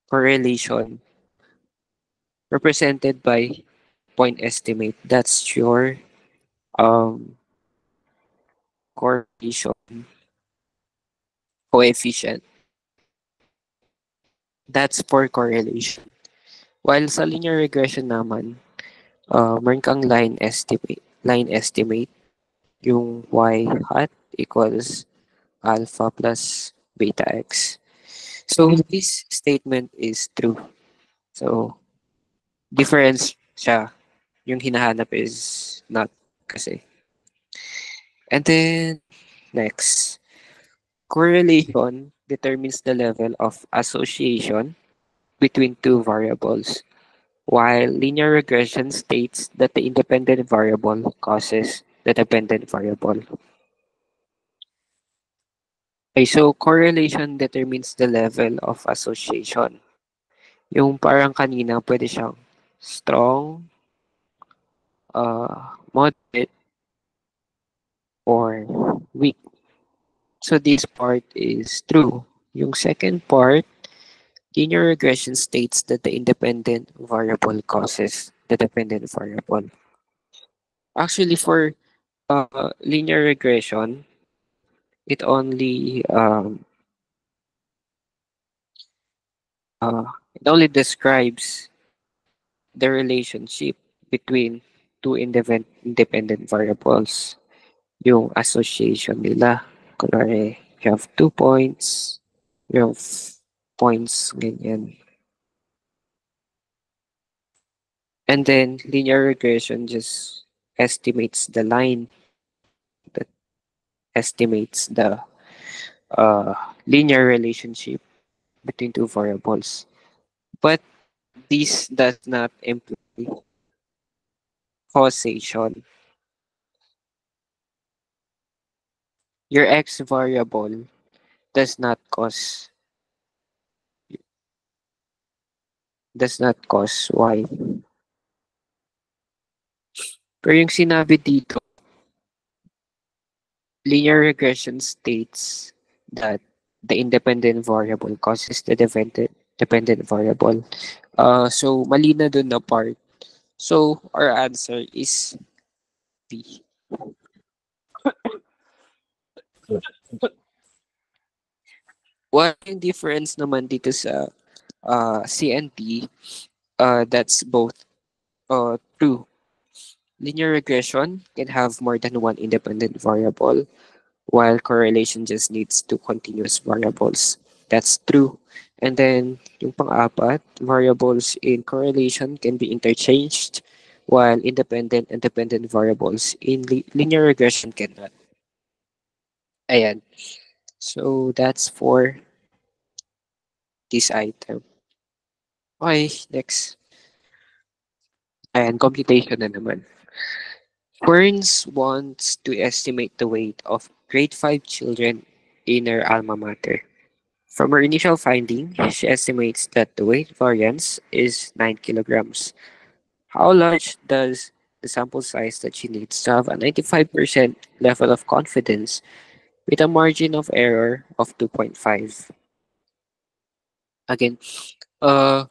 correlation represented by point estimate. That's your correlation coefficient. That's for correlation. While sa linear regression naman, meron kang line estimate, yung y hat equals alpha plus beta x. So this statement is true. So difference siya. Yung hinahanap is not kasi. And then next, correlation determines the level of association between two variables, while linear regression states that the independent variable causes the dependent variable. Okay, so correlation determines the level of association. Yung parang kanina, pwede siyang strong, moderate, or weak. So this part is true. Yung second part, linear regression states that the independent variable causes the dependent variable. Actually, for linear regression, it only uh, it only describes the relationship between two independent variables. Yung association nila. Kunwari, you have 2 points, you have points, ganyan. And then linear regression just estimates the line that estimates the linear relationship between two variables. But this does not imply causation. Your x variable does not cause y. Pero yung sinabi dito, linear regression states that the independent variable causes the dependent variable. So mali na dun na part. So our answer is B. What yung difference naman dito sa C and D? That's both true. Linear regression can have more than one independent variable, while correlation just needs two continuous variables. That's true. And then, yung pang-apat, variables in correlation can be interchanged, while independent and dependent variables in linear regression cannot. Ayan. So, that's for this item. Okay, next. Ayan, computation na naman. Burns wants to estimate the weight of grade 5 children in her alma mater. From her initial finding, she estimates that the weight variance is 9 kilograms. How large does the sample size that she needs to have a 95% level of confidence with a margin of error of 2.5? Again, uh,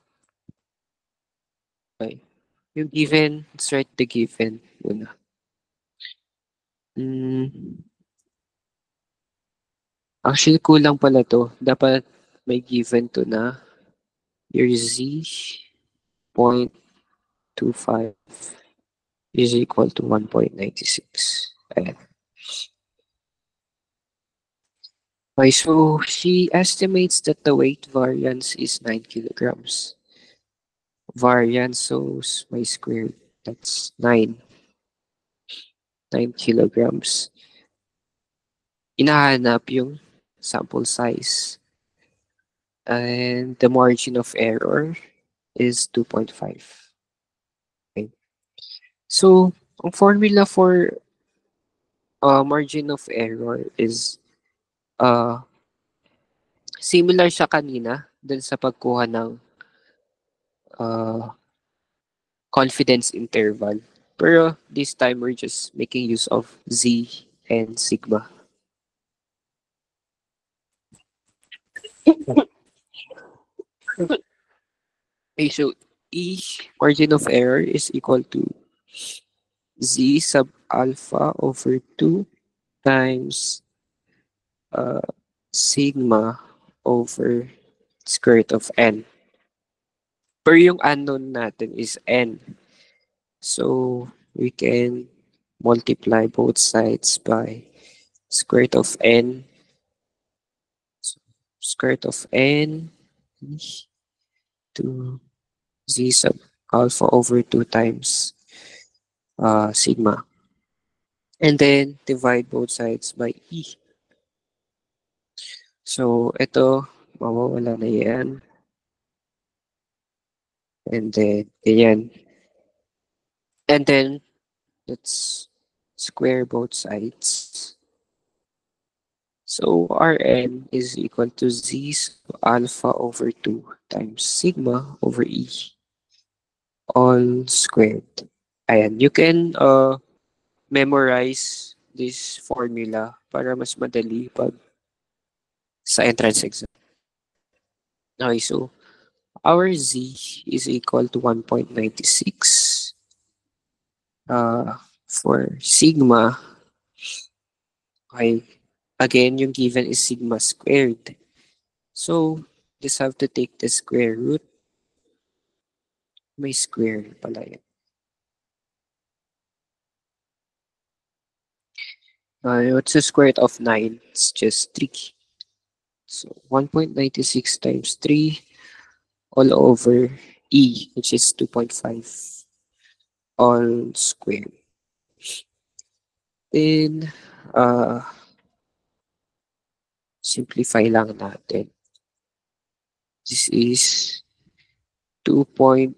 okay. Yung given, let's write the given muna. Mm, actually, kulang pala to. Dapat may given to na your z point 25 is equal to 1.96. Ayan. Okay, so she estimates that the weight variance is 9 kilograms. Variance, so my squared, that's 9 kilograms. Inahanap yung sample size. And the margin of error is 2.5. Okay. So, ang formula for margin of error is uh, similar siya kanina dun sa pagkuha ng uh, confidence interval. Pero this time we're just making use of Z and sigma. Okay, so E margin of error is equal to Z sub alpha over 2 times uh, sigma over square root of n. Pero yung unknown natin is n. So we can multiply both sides by square root of n. So, square root of n to z sub alpha over 2 times sigma. And then divide both sides by e. So ito, mawawala na yan. And then, ganyan. And then, let's square both sides. So Rn is equal to z sub alpha over 2 times sigma over e all squared. Ayan, you can memorize this formula para mas madali pag sa entrance exam. Okay, so our z is equal to 1.96. For sigma, okay, again, yung given is sigma squared. So, just have to take the square root. May square pala yan. What's the square root of 9? It's just 3. So, 1.96 times 3 all over e, which is 2.5 all squared. Then, simplify lang natin. This is 2.352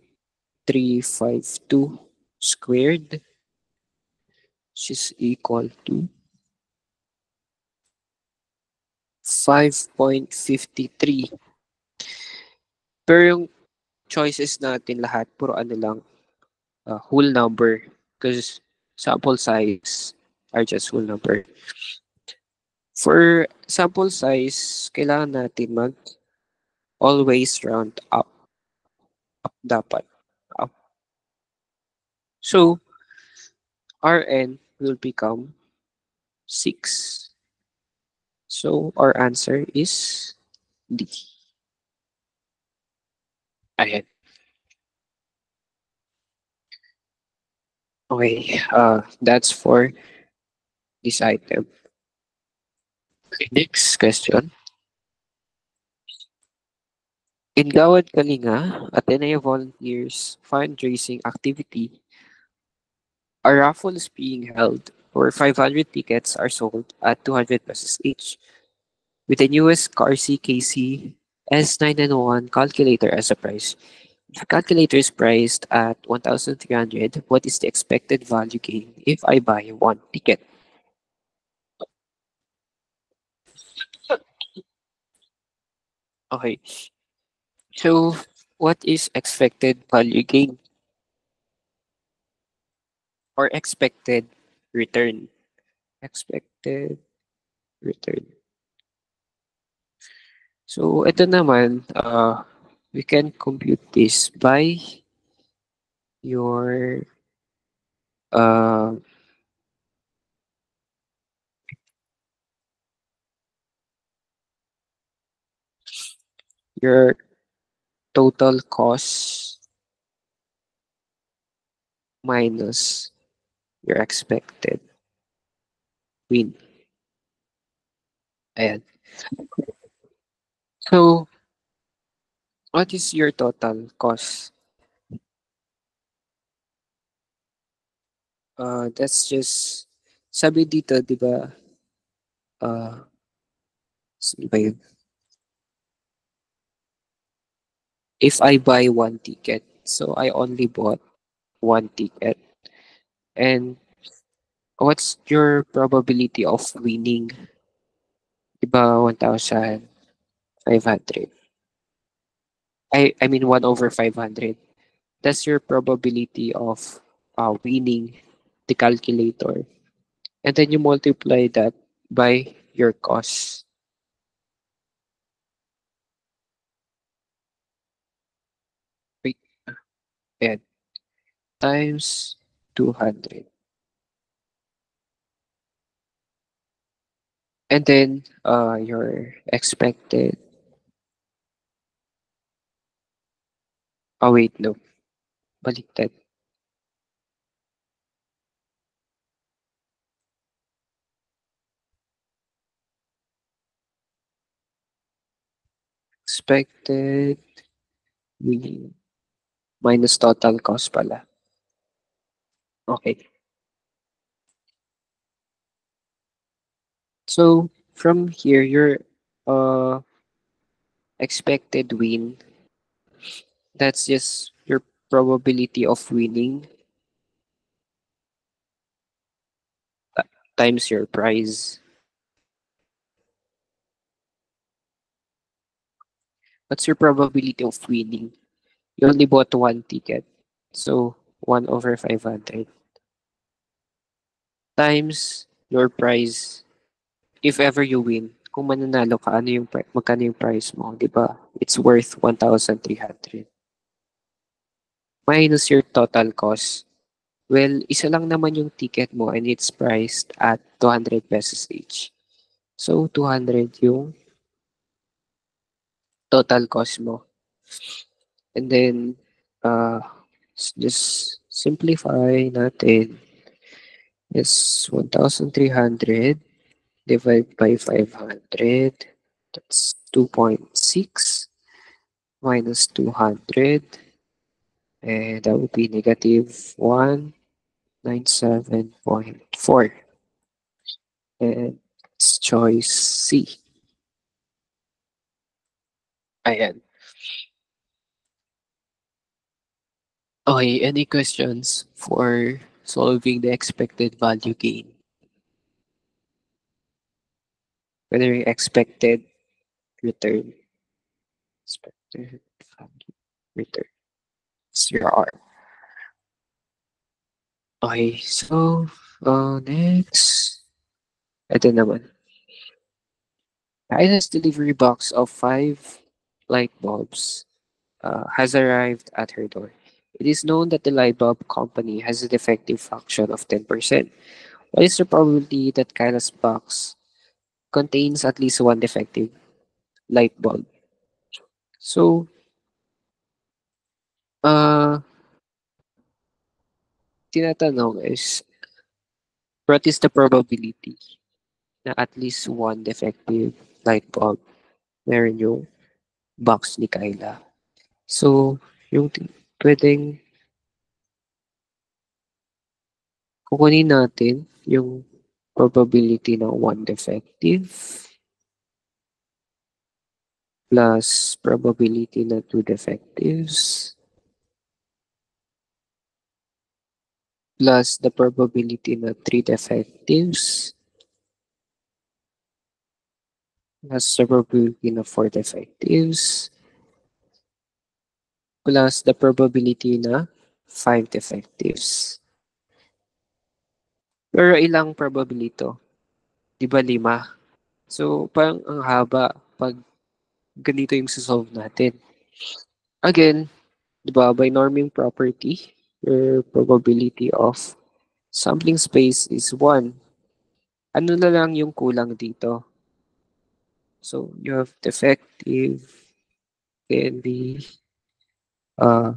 squared, which is equal to 5.53. Pero yung choices natin lahat, puro ano lang, whole number. Because sample size are just whole number. For sample size, kailangan natin always round up. Up dapat. Up. So, Rn will become 6. So, our answer is D. Ayan. Okay, that's for this item. Okay, next question. In Gawad Kalinga, Ateneo volunteers fundraising activity, a raffle is being held where 500 tickets are sold at 200 pesos each, with the newest CarC KC S991 calculator as a prize. The calculator is priced at 1,300. What is the expected value gain if I buy one ticket? Okay, so what is expected value gain or expected return? Expected return. So ito naman, we can compute this by your uh, your total cost minus your expected win. Ayan. So, what is your total cost? That's just, sabi dito, di ba, saan ba yun? If I buy one ticket, so I only bought one ticket. And what's your probability of winning? Di ba 1,500? I mean 1 over 500. That's your probability of winning the calculator. And then you multiply that by your cost. Wait, ayan, times 200. And then your expected, oh wait, no, baliktad. Expected winning minus total cost pala. Okay. So from here, your uh expected win, that's just your probability of winning uh, times your price. What's your probability of winning? You only bought one ticket. So 1 over 500 times your price. If ever you win, kung mananalo ka, ano yung magkano yung price mo, 'di ba? It's worth 1,300 minus your total cost. Well, isa lang naman yung ticket mo and it's priced at 200 pesos each. So 200 yung total cost mo. And then just simplify natin. Is 1,300 divided by 500. That's 2.6 minus 200. And that would be negative 197.4. And it's choice C. Ayan. Okay, any questions for solving the expected value gain? Whether you expected return, expected value return. It's your R. Okay, so next. Ito naman. Ida's delivery box of 5 light bulbs has arrived at her door. It is known that the light bulb company has a defective function of 10%. What is the probability that Kyla's box contains at least one defective light bulb? So, uh, tinatanong is, what is the probability na at least one defective light bulb meron yung box ni Kyla? So, yung pwedeng kukunin natin yung probability ng one defective plus probability na two defectives. plus the probability na 3 defectives plus the probability na 4 defectives plus the probability na 5 defectives. Pero ilang probability to? Di ba 5? So, parang ang haba pag ganito yung solve natin. Again, di ba, by norming property, your probability of sampling space is 1. Ano na lang yung kulang dito? So, you have defective can be uh,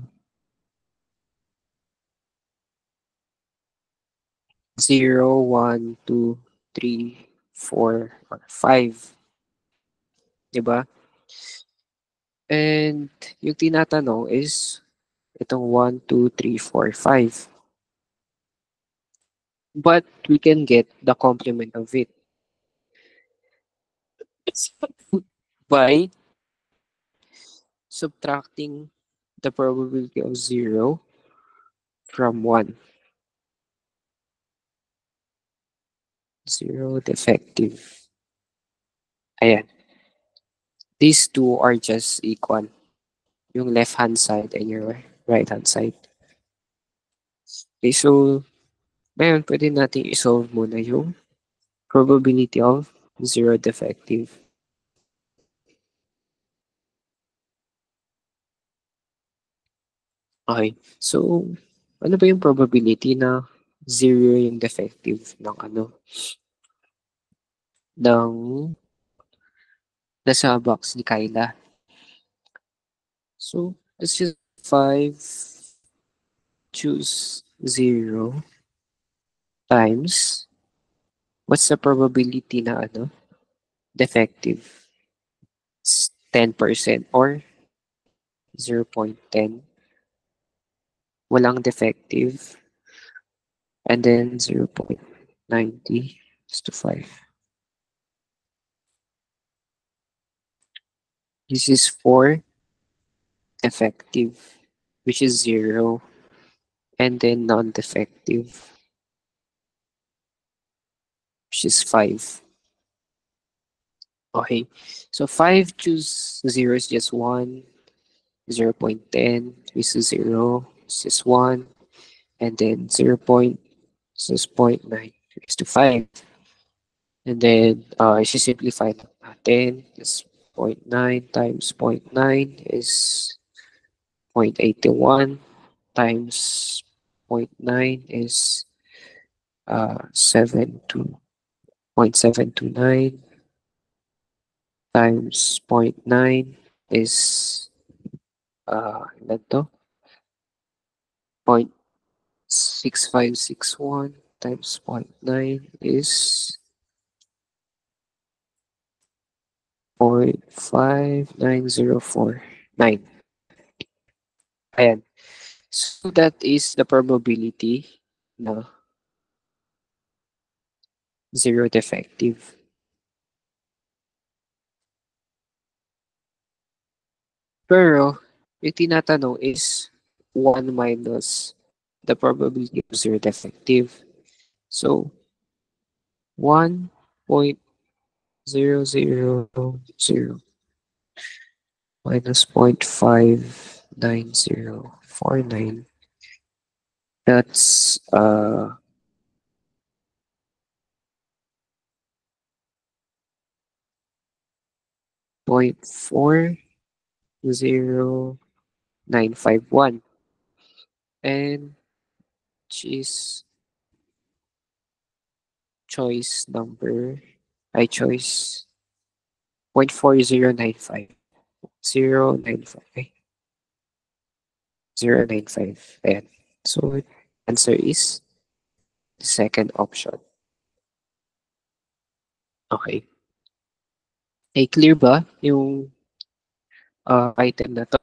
0, 1, 2, 3, 4, or 5. Diba? And yung tinatanong is itong 1, 2, 3, 4, 5. But we can get the complement of it by subtracting the probability of 0 from 1. 0 defective. Ayan. These two are just equal. Yung left hand side and your right hand side. Okay, so ngayon pwede natin isolve muna yung probability of 0 defective. Okay, so ano ba yung probability na 0 yung defective ng ng nasa box ni Kyla? So, let's just 5 choose 0 times what's the probability na defective? It's 10% or 0.10. Walang defective. And then 0.90 is to 5. This is for effective, which is 0. And then non-defective, which is 5. Okay, so 5 choose 0 is just 1. 0.10 is 0, is just 1. And then 0. Is 0.9 is to 5. And then simplify lang natin. Is 0.9 times 0.9 is 0.81 times 0.9 is 0.729 times 0.9 is ilan to? 0.6561 times 0.9 is 0.59049. Ayan. So that is the probability na 0 defective. Pero, yung tinatanong is 1 minus the probability of 0 defective. So, 1.0000 minus 0.59049. That's 0.40951. And choose choice number, I choice 0.4095. 095. 095. Ayan. So, answer is the second option. Okay. Okay, clear ba yung item na to?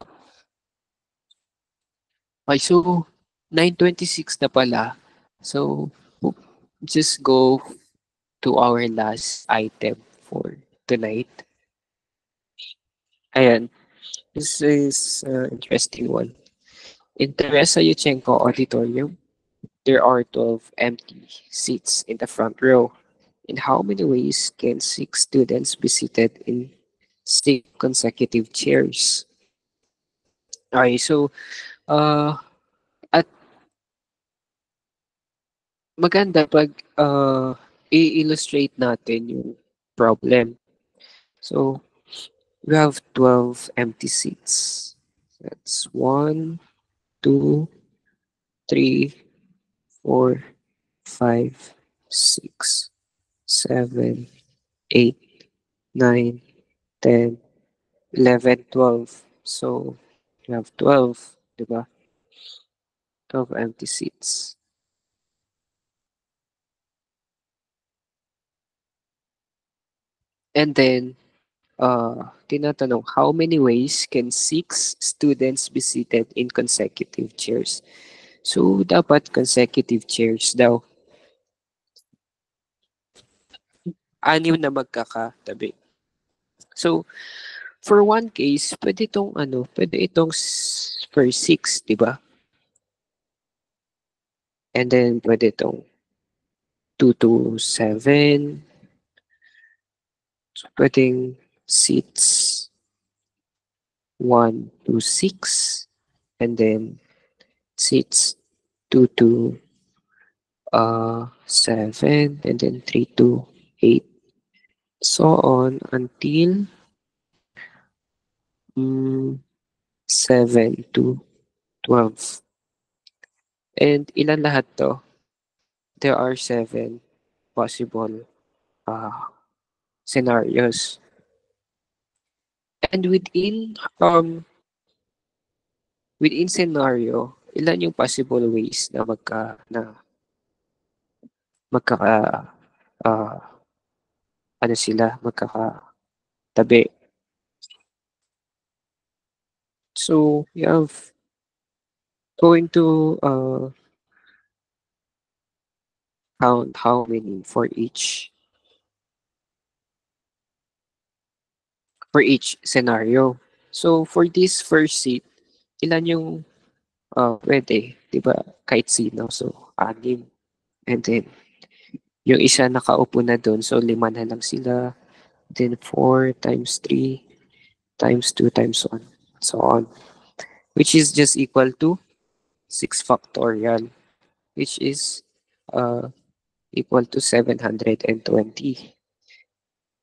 Okay, so 9:26 na pala. So, just go to our last item for tonight. Ayan. This is an interesting one. In Teresa Yuchenko Auditorium, there are 12 empty seats in the front row. In how many ways can six students be seated in six consecutive chairs? Okay, so at maganda pag i-illustrate natin yung problem. So we have 12 empty seats. That's one, two, three, four, five, six, seven, 8, 9, 10, 11, 12. So, you have 12, di ba? 12 empty seats. And then, tinatanong, how many ways can six students be seated in consecutive chairs? So, dapat consecutive chairs daw. Anim na magkakatabi. So, for one case, pwede itong for six, di ba? And then, pwede itong 2 to 7. So, pwedeng seats 1 to 6. And then, seats 2 to 7. And then, 3 to 8. So on until 7 to 12. And ilan lahat to? There are 7 possible scenarios. And within scenario, ilan yung possible ways na magkaka ah, ano sila, magkakatabi. So, you have going to count how many for each scenario. So, for this first seat, ilan yung pwede, 'di ba? Kahit sino. So, 6. And then, yung isa nakaupo na doon. So, 5 na lang sila. Then, 4 times 3 times 2 times 1. So on. Which is just equal to 6 factorial. Which is equal to 720.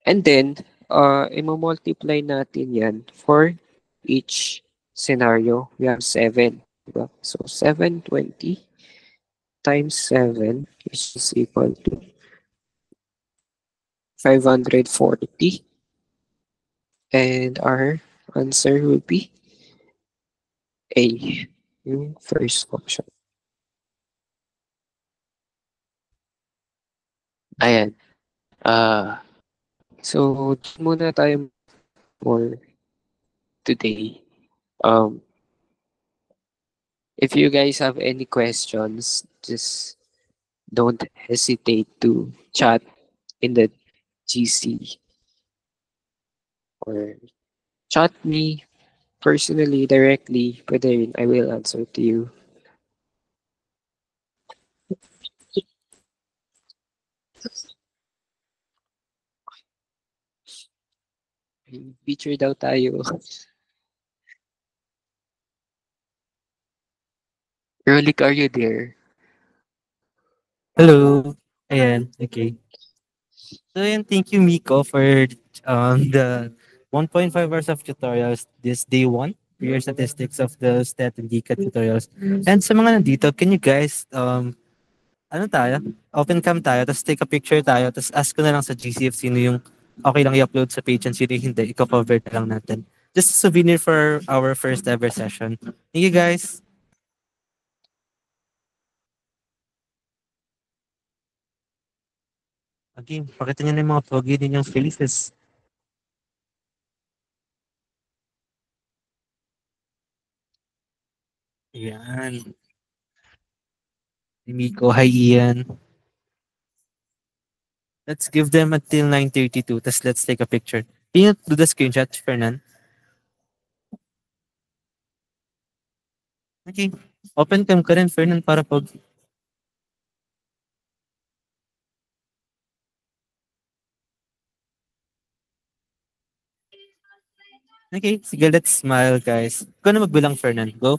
And then, i-multiply natin yan for each scenario. We have 7. Diba? So, 720 times 7, which is equal to 540. And our answer will be A, yung first option. Ayan. So, dun muna tayo for today. If you guys have any questions, just don't hesitate to chat in the GC or chat me personally, directly. Pwede rin, I will answer to you. Feature daw tayo. Rolik, are you there? Hello. Ayan, okay. So ayan, thank you Miko for the 1.5 hours of tutorials this day one for your statistics of the stat and DCAT tutorials. And sa mga nandito, can you guys ano tayo? Open cam tayo, tapos take a picture tayo, tapos ask ko na lang sa GC if sino yung okay lang i-upload sa page and sino yung hindi, i-cover na lang natin. Just a souvenir for our first ever session. Thank you guys. Again, pakita nyo na yung mga pogi din yung faces. Ayan. Si Miko, hi Ian. Let's give them until 9:32. Tapos let's take a picture. Can you do the screenshot, Fernan? Okay. Open cam ka rin, Fernan, para pag Okay, sige, let's smile, guys. Ikaw na magbilang, Fernand. Go.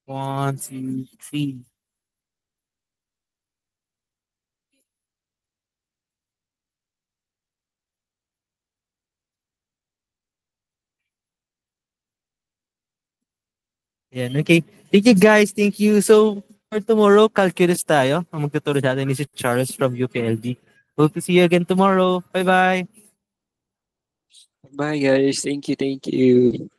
One, two, three. Yan, okay. Thank you, guys. Thank you. So, for tomorrow, calculus tayo. Ang magtuturo sa atin ni si Charles from UPLD. Hope to see you again tomorrow. Bye-bye. Bye guys. Thank you. Thank you.